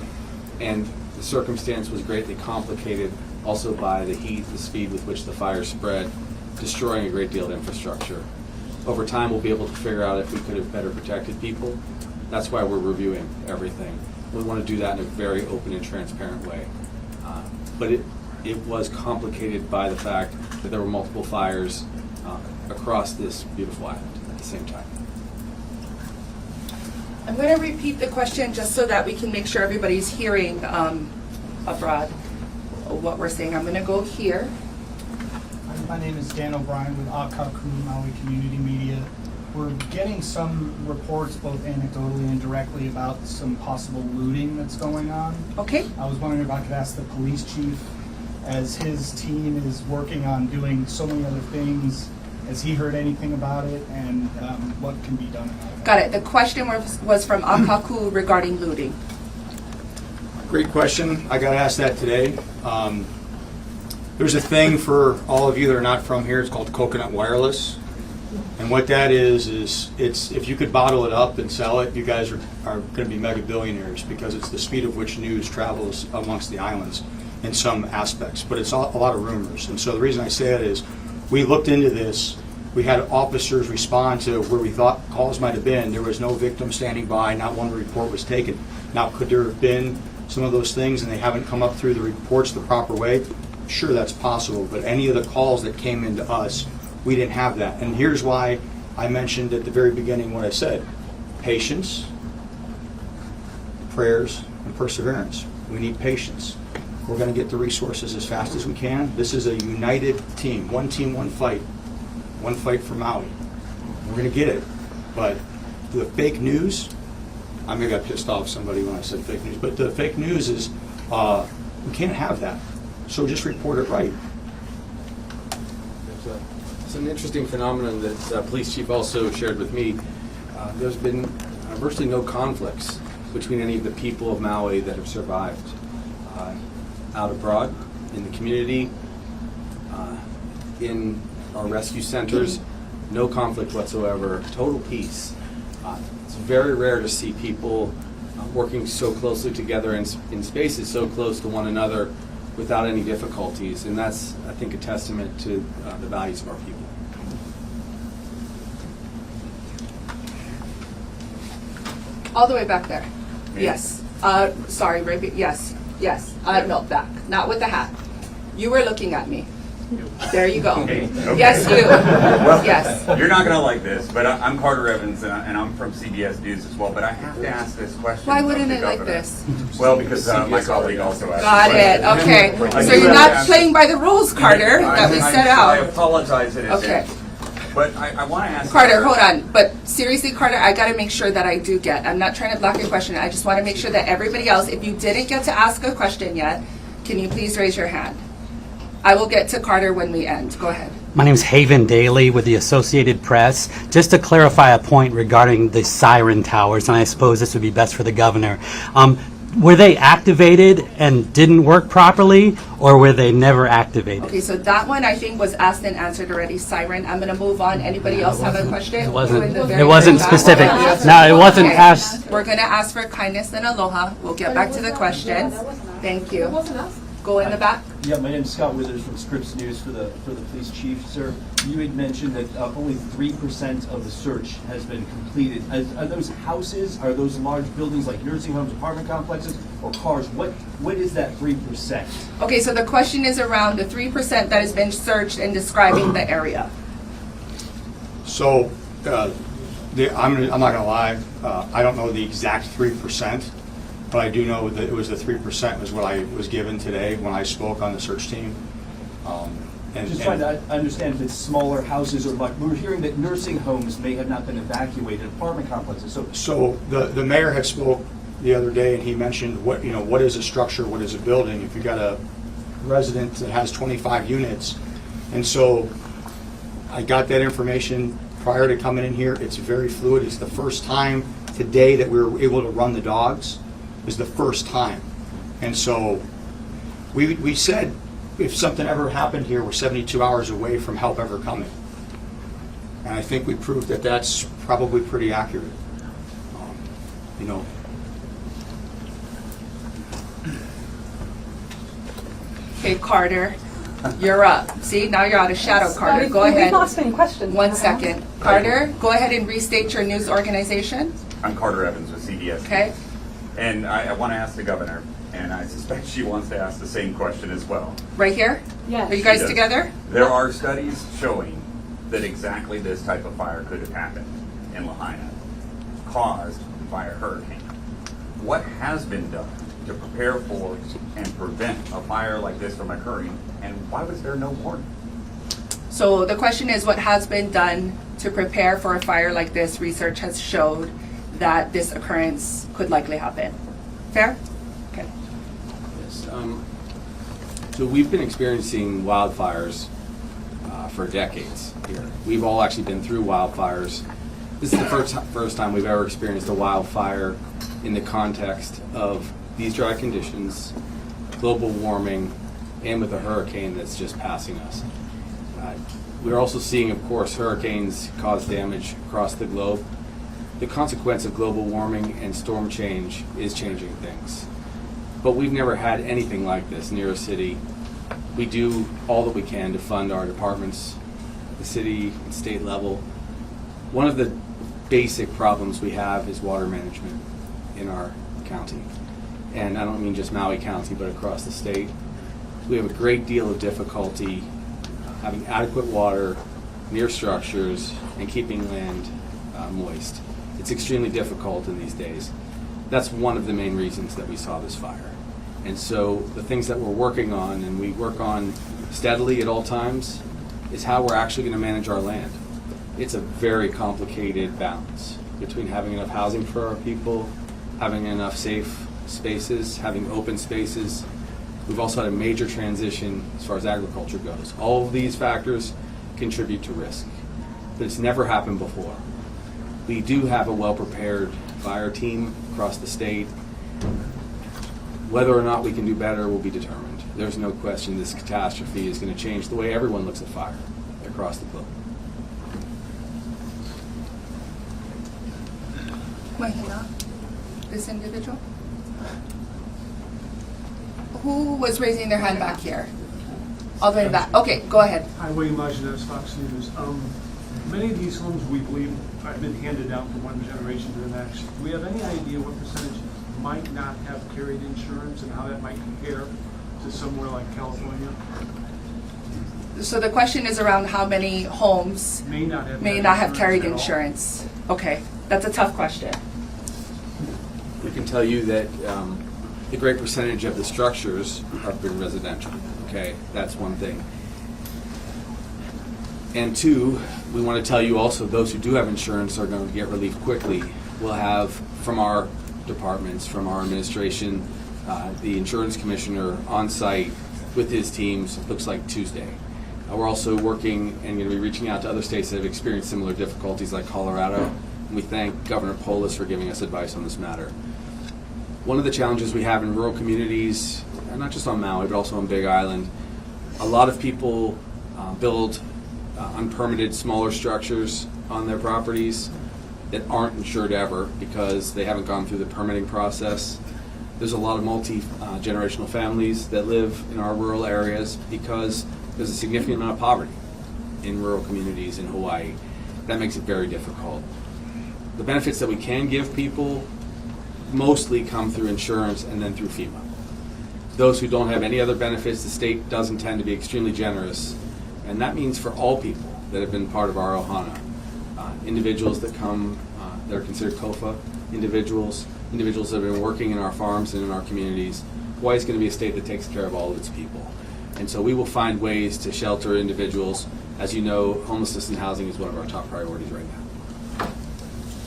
and the circumstance was greatly complicated also by the heat, the speed with which the fire spread, destroying a great deal of infrastructure. Over time, we'll be able to figure out if we could have better protected people. That's why we're reviewing everything. We want to do that in a very open and transparent way. But it was complicated by the fact that there were multiple fires across this beautiful island at the same time.
I'm going to repeat the question just so that we can make sure everybody's hearing abroad what we're saying. I'm going to go here.
My name is Dan O'Brien with Akaku Maui Community Media. We're getting some reports, both anecdotally and directly, about some possible looting that's going on.
Okay.
I was wondering if I could ask the police chief, as his team is working on doing so many other things, has he heard anything about it, and what can be done about it?
Got it. The question was from Akaku regarding looting.
Great question. I got asked that today. There's a thing for all of you that are not from here. It's called Coconut Wireless. And what that is it's if you could bottle it up and sell it, you guys are going to be mega billionaires, because it's the speed of which news travels amongst the islands in some aspects. But it's a lot of rumors. And so the reason I say that is we looked into this. We had officers respond to where we thought calls might have been. There was no victim standing by. Not one report was taken. Now, could there have been some of those things and they haven't come up through the reports the proper way? Sure, that's possible. But any of the calls that came into us, we didn't have that. And here's why I mentioned at the very beginning what I said. Patience, prayers, and perseverance. We need patience. We're going to get the resources as fast as we can. This is a united team. One team, one fight. One fight for Maui. We're going to get it. But the fake news, I may have pissed off somebody when I said fake news, but the fake news is we can't have that. So just report it right.
It's an interesting phenomenon that police chief also shared with me. There's been virtually no conflicts between any of the people of Maui that have survived. Out abroad, in the community, in our rescue centers, no conflict whatsoever, total peace. It's very rare to see people working so closely together in spaces so close to one another without any difficulties, and that's, I think, a testament to the values of our people.
All the way back there. Yes. Sorry, right. Yes. Yes. No, back. Not with the hat. You were looking at me. There you go.
Okay.
Yes, you.
Well,
yes.
You're not going to like this, but I'm Carter Evans, and I'm from CBS News as well. But I have to ask this question.
Why wouldn't I like this?
Well, because my colleague also asked.
Got it. Okay. So you're not playing by the rules, Carter, that we set out.
I apologize in advance.
Okay.
But I want to ask
Carter, hold on. But seriously, Carter, I got to make sure that I do get. I'm not trying to block your question. I just want to make sure that everybody else, if you didn't get to ask a question yet, can you please raise your hand? I will get to Carter when we end. Go ahead.
My name is Haven Daly with the Associated Press. Just to clarify a point regarding the siren towers, and I suppose this would be best for the governor. Were they activated and didn't work properly, or were they never activated?
Okay, so that one I think was asked and answered already. Siren. I'm going to move on. Anybody else have a question?
It wasn't specific. No, it wasn't asked.
We're going to ask for kindness and aloha. We'll get back to the questions. Thank you. Go in the back.
Yeah, my name is Scott Withers from Scripps News for the police chief. Sir, you had mentioned that only 3% of the search has been completed. Are those houses, are those large buildings like nursing homes, apartment complexes, or cars? What is that 3%?
Okay, so the question is around the 3% that has been searched and describing the area.
So I'm not going to lie. I don't know the exact 3%. But I do know that it was the 3% was what I was given today when I spoke on the search team.
Just trying to understand if it's smaller houses or like, we're hearing that nursing homes may have not been evacuated, apartment complexes.
So the mayor had spoke the other day, and he mentioned what is a structure, what is a building. If you got a resident that has 25 units, and so I got that information prior to coming in here. It's very fluid. It's the first time today that we were able to run the dogs. Is the first time. And so we said if something ever happened here, we're 72 hours away from help ever coming. And I think we proved that that's probably pretty accurate.
Okay, Carter, you're up. See, now you're out of shadow, Carter. Go ahead.
We've lost any questions.
1 second. Carter, go ahead and restate your news organization.
I'm Carter Evans with CBS.
Okay.
And I want to ask the governor, and I suspect she wants to ask the same question as well.
Right here?
Yes.
Are you guys together?
There are studies showing that exactly this type of fire could have happened in Lahaina, caused by a hurricane. What has been done to prepare for and prevent a fire like this from occurring, and why was there no warning?
So the question is, what has been done to prepare for a fire like this? Research has showed that this occurrence could likely happen. Fair? Okay.
Yes. So we've been experiencing wildfires for decades here. We've all actually been through wildfires. This is the first time we've ever experienced a wildfire in the context of these dry conditions, global warming, and with a hurricane that's just passing us. We're also seeing, of course, hurricanes cause damage across the globe. The consequence of global warming and storm change is changing things. But we've never had anything like this near a city. We do all that we can to fund our departments, the city and state level. One of the basic problems we have is water management in our county. And I don't mean just Maui County, but across the state. We have a great deal of difficulty having adequate water near structures and keeping land moist. It's extremely difficult in these days. That's one of the main reasons that we saw this fire. And so the things that we're working on, and we work on steadily at all times, is how we're actually going to manage our land. It's a very complicated balance between having enough housing for our people, having enough safe spaces, having open spaces. We've also had a major transition as far as agriculture goes. All of these factors contribute to risk, but it's never happened before. We do have a well-prepared fire team across the state. Whether or not we can do better will be determined. There's no question this catastrophe is going to change the way everyone looks at fire across the globe.
Mahina, this individual? Who was raising their hand back here? All the way back. Okay, go ahead.
Hi, William Lajeunesse, Fox News. Many of these homes, we believe, have been handed down from one generation to the next. Do we have any idea what percentage might not have carried insurance and how that might compare to somewhere like California?
So the question is around how many homes
May not have
carried
at all.
insurance. Okay, that's a tough question.
We can tell you that a great percentage of the structures have been residential. Okay, that's one thing. And two, we want to tell you also those who do have insurance are going to get relief quickly. We'll have from our departments, from our administration, the insurance commissioner on site with his teams, it looks like Tuesday. We're also working and going to be reaching out to other states that have experienced similar difficulties like Colorado. And we thank Governor Polis for giving us advice on this matter. One of the challenges we have in rural communities, and not just on Maui, but also on Big Island, a lot of people build unpermitted smaller structures on their properties that aren't insured ever because they haven't gone through the permitting process. There's a lot of multi-generational families that live in our rural areas because there's a significant amount of poverty in rural communities in Hawaii. That makes it very difficult. The benefits that we can give people mostly come through insurance and then through FEMA. Those who don't have any other benefits, the state does intend to be extremely generous, and that means for all people that have been part of our ohana. Individuals that come, that are considered COFA, individuals that have been working in our farms and in our communities. Hawaii is going to be a state that takes care of all of its people. And so we will find ways to shelter individuals. As you know, homelessness and housing is one of our top priorities right now.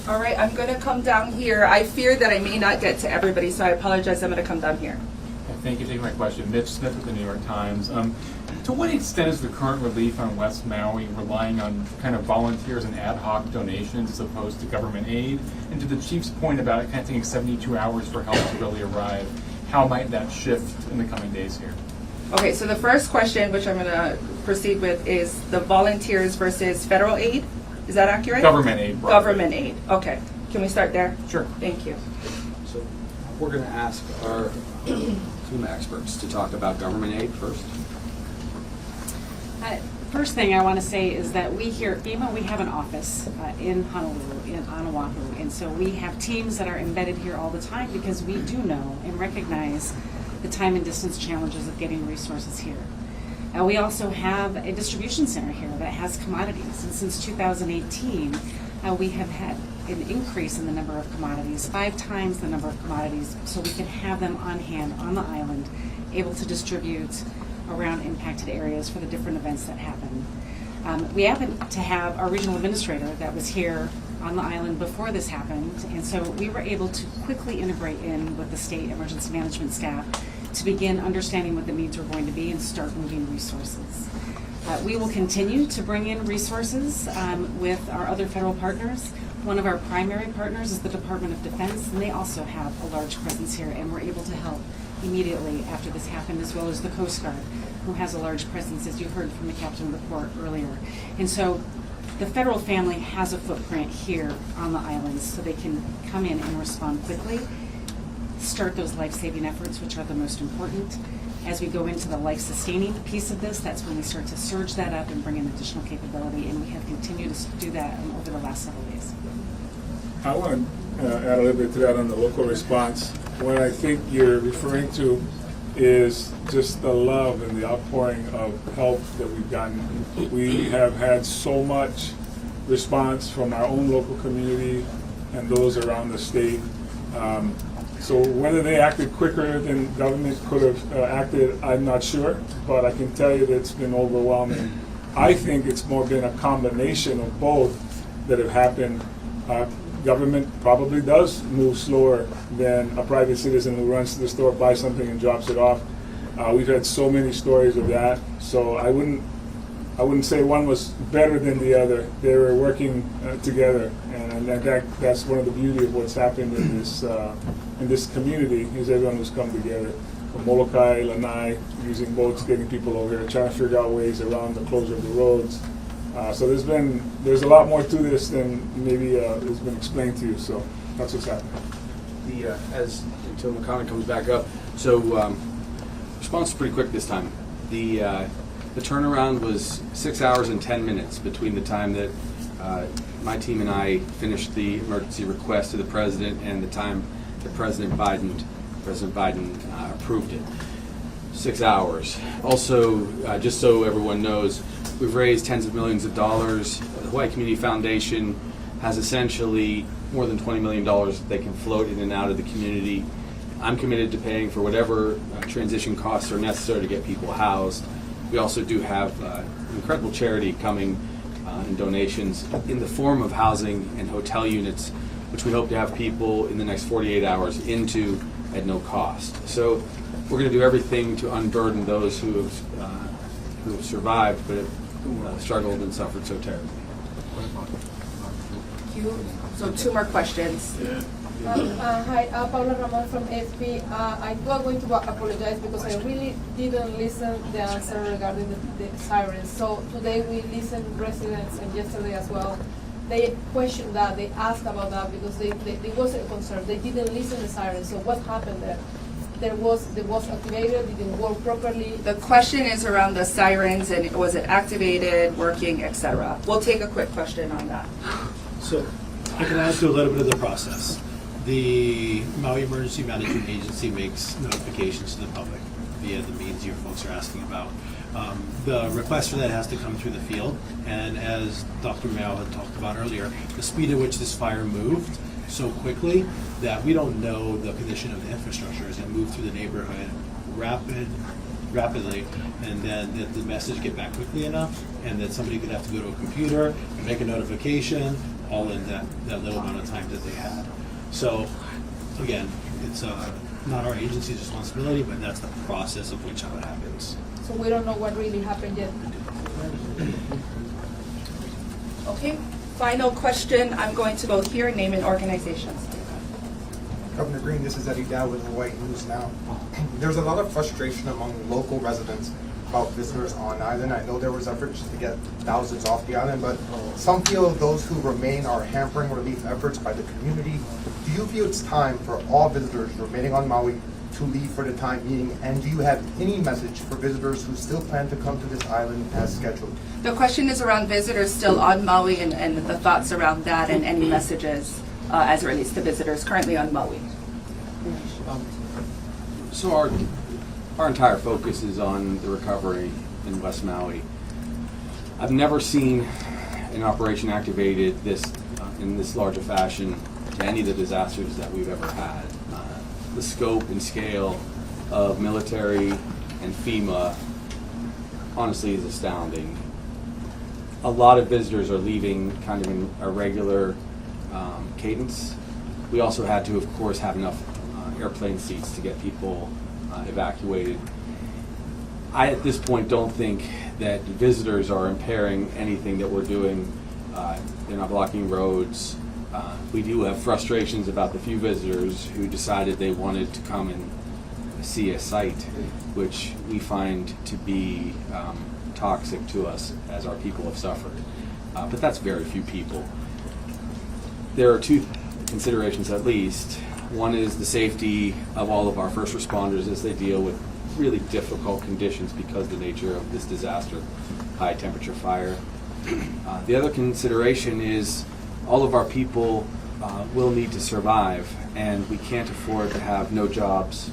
All right, I'm going to come down here. I fear that I may not get to everybody, so I apologize. I'm going to come down here.
Thank you for taking my question. Mitch Smith with the New York Times. To what extent is the current relief on West Maui relying on kind of volunteers and ad hoc donations as opposed to government aid? And to the Chief's point about it kind of taking 72 hours for help to really arrive, how might that shift in the coming days here?
Okay, so the first question, which I'm going to proceed with, is the volunteers versus federal aid. Is that accurate?
Government aid. Broadly.
Government aid. Okay. Can we start there?
Sure.
Thank you.
So we're going to ask our FEMA experts to talk about government aid first.
First thing I want to say is that we here at FEMA, we have an office in Honolulu, on Oahu, and so we have teams that are embedded here all the time because we do know and recognize the time and distance challenges of getting resources here. We also have a distribution center here that has commodities, and since 2018, we have had an increase in the number of commodities, 5 times the number of commodities, so we can have them on hand on the island, able to distribute around impacted areas for the different events that happen. We happen to have our regional administrator that was here on the island before this happened, and so we were able to quickly integrate in with the state emergency management staff to begin understanding what the needs were going to be and start moving resources. We will continue to bring in resources with our other federal partners. One of our primary partners is the Department of Defense, and they also have a large presence here, and we're able to help immediately after this happened, as well as the Coast Guard. who has a large presence, as you heard from the captain report earlier. And so the federal family has a footprint here on the islands, so they can come in and respond quickly, start those life-saving efforts, which are the most important. As we go into the life-sustaining piece of this, that's when we start to surge that up and bring in additional capability, and we have continued to do that over the last several days.
I want to add a little bit to that on the local response. What I think you're referring to is just the love and the outpouring of help that we've gotten. We have had so much response from our own local community and those around the state. So whether they acted quicker than government could have acted, I'm not sure, but I can tell you that it's been overwhelming. I think it's more been a combination of both that have happened. Government probably does move slower than a private citizen who runs to the store, buys something, and drops it off. We've had so many stories of that, so I wouldn't say one was better than the other. They were working together, and that's one of the beauty of what's happened in this community is everyone who's come together. From Molokai, Lanai, using boats, getting people over here, trying to figure out ways around the closure of the roads. So there's a lot more to this than maybe has been explained to you. So that's what's happening.
Until McConnell comes back up. So response is pretty quick this time. The turnaround was 6 hours and 10 minutes between the time that my team and I finished the emergency request to the president and the time that President Biden approved it. 6 hours. Also, just so everyone knows, we've raised tens of millions of dollars. The Hawaii Community Foundation has essentially more than $20 million that they can float in and out of the community. I'm committed to paying for whatever transition costs are necessary to get people housed. We also do have incredible charity coming in donations in the form of housing and hotel units, which we hope to have people in the next 48 hours into at no cost. So we're going to do everything to unburden those who have survived but have struggled and suffered so terribly.
Thank you. So 2 more questions.
Hi, Paula Ramon from AFP. I'm going to apologize because I really didn't listen the answer regarding the sirens. So today we listened residents and yesterday as well. They questioned that, they asked about that because they wasn't concerned. They didn't listen to the sirens. So what happened there? There was activated, it didn't work properly.
The question is around the sirens and was it activated, working, etc. We'll take a quick question on that.
So I can add to a little bit of the process. The Maui Emergency Management Agency makes notifications to the public via the means you folks are asking about. The request for that has to come through the field, and as Dr. Mao had talked about earlier, the speed at which this fire moved so quickly that we don't know the condition of the infrastructure as it moved through the neighborhood rapidly, and then that the message get back quickly enough, and that somebody could have to go to a computer and make a notification, all in that little amount of time that they had. So, again, it's not our agency's responsibility, but that's the process of which how it happens.
So we don't know what really happened yet.
Okay, final question. I'm going to go here, name and organizations.
Governor Green, this is Eddie Dow with Hawaii News Now. There's a lot of frustration among local residents about visitors on island. I know there was efforts to get thousands off the island, but some feel those who remain are hampering relief efforts by the community. Do you feel it's time for all visitors remaining on Maui to leave for the time being? And do you have any message for visitors who still plan to come to this island as scheduled?
The question is around visitors still on Maui and the thoughts around that and any messages as it relates to visitors currently on Maui.
So our entire focus is on the recovery in West Maui. I've never seen an operation activated in this large a fashion to any of the disasters that we've ever had. The scope and scale of military and FEMA honestly is astounding. A lot of visitors are leaving kind of in a regular cadence. We also had to, of course, have enough airplane seats to get people evacuated. I, at this point, don't think that visitors are impairing anything that we're doing. They're not blocking roads. We do have frustrations about the few visitors who decided they wanted to come and see a site which we find to be toxic to us as our people have suffered. But that's very few people. There are two considerations at least. One is the safety of all of our first responders as they deal with really difficult conditions because of the nature of this disaster, high temperature fire. The other consideration is all of our people will need to survive, and we can't afford to have no jobs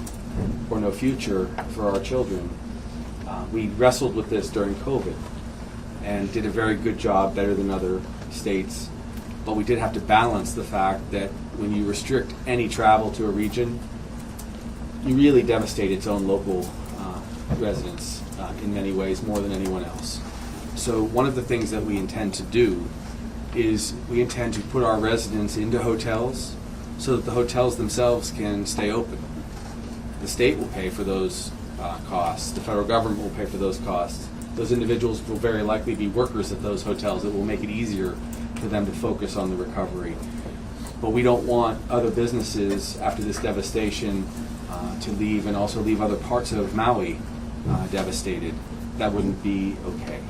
or no future for our children. We wrestled with this during COVID and did a very good job, better than other states, but we did have to balance the fact that when you restrict any travel to a region, you really devastate its own local residents in many ways, more than anyone else. So one of the things that we intend to do is we intend to put our residents into hotels so that the hotels themselves can stay open. The state will pay for those costs. The federal government will pay for those costs. Those individuals will very likely be workers at those hotels. It will make it easier for them to focus on the recovery. But we don't want other businesses after this devastation to leave and also leave other parts of Maui devastated. That wouldn't be okay.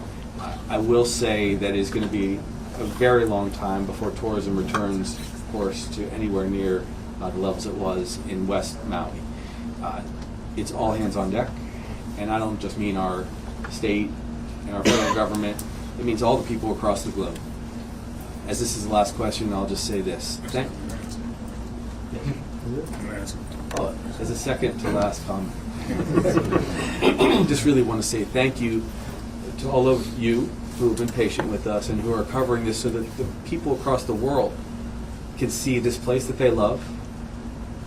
I will say that it's going to be a very long time before tourism returns, of course, to anywhere near the levels it was in West Maui. It's all hands on deck, and I don't just mean our state and our federal government. It means all the people across the globe. As this is the last question, I'll just say this. As a second to last comment, just really want to say thank you to all of you who have been patient with us and who are covering this so that the people across the world can see this place that they love,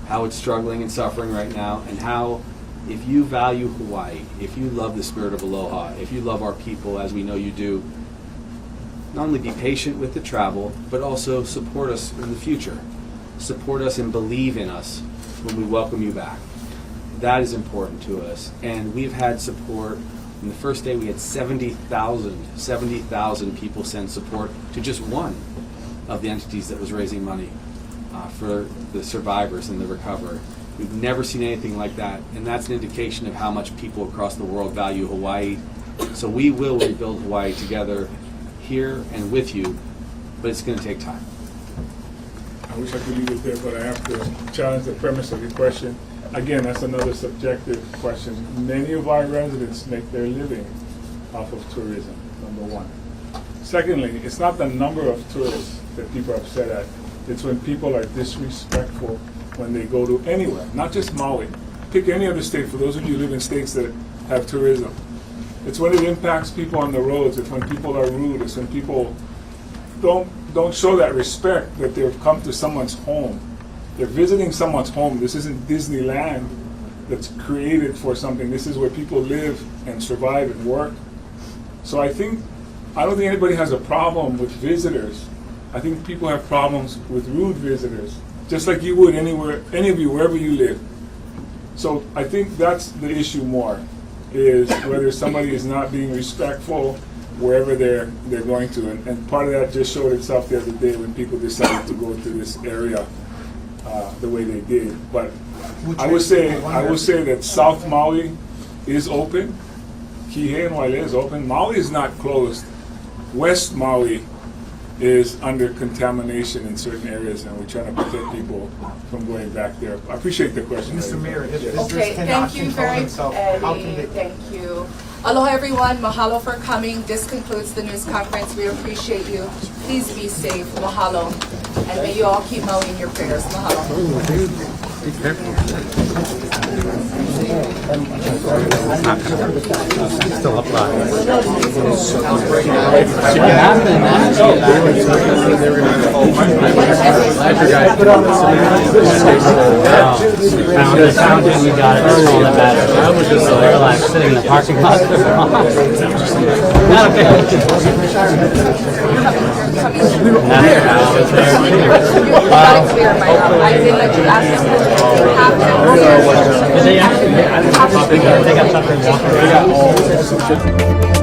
how it's struggling and suffering right now, and how if you value Hawaii, if you love the spirit of aloha, if you love our people as we know you do, not only be patient with the travel, but also support us in the future. Support us and believe in us when we welcome you back. That is important to us. And we've had support. On the first day we had 70,000 people send support to just one of the entities that was raising money for the survivors and the recovery. We've never seen anything like that, and that's an indication of how much people across the world value Hawaii. So we will rebuild Hawaii together here and with you, but it's going to take time.
I wish I could leave it there, but I have to challenge the premise of your question. Again, that's another subjective question. Many of our residents make their living off of tourism, number one. Secondly, it's not the number of tourists that people are upset at. It's when people are disrespectful when they go to anywhere, not just Maui. Pick any other state, for those of you who live in states that have tourism. It's when it impacts people on the roads. It's when people are rude. It's when people don't show that respect that they've come to someone's home. They're visiting someone's home. This isn't Disneyland that's created for something. This is where people live and survive and work. So I don't think anybody has a problem with visitors. I think people have problems with rude visitors, just like you would anywhere, any of you, wherever you live. So I think that's the issue more, is whether somebody is not being respectful wherever they're going to. And part of that just showed itself the other day when people decided to go to this area the way they did. But I would say that South Maui is open. Kihei and Wailea is open. Maui is not closed. West Maui is under contamination in certain areas, and we're trying to protect people from going back there. I appreciate the question.
Mr. Mayor, if
Okay,
visitors cannot
thank you
control
very
themselves, how can
much.
they?
Thank you. Aloha, everyone. Mahalo for coming. This concludes the news conference. We appreciate you. Please be safe. Mahalo. And may you all keep Maui in your prayers. Mahalo.
Be careful. Still up live. Found it, we got it. That's all that matters. So they're like sitting in the parking lot. Not okay.
I did let you ask them.
They got something walking around.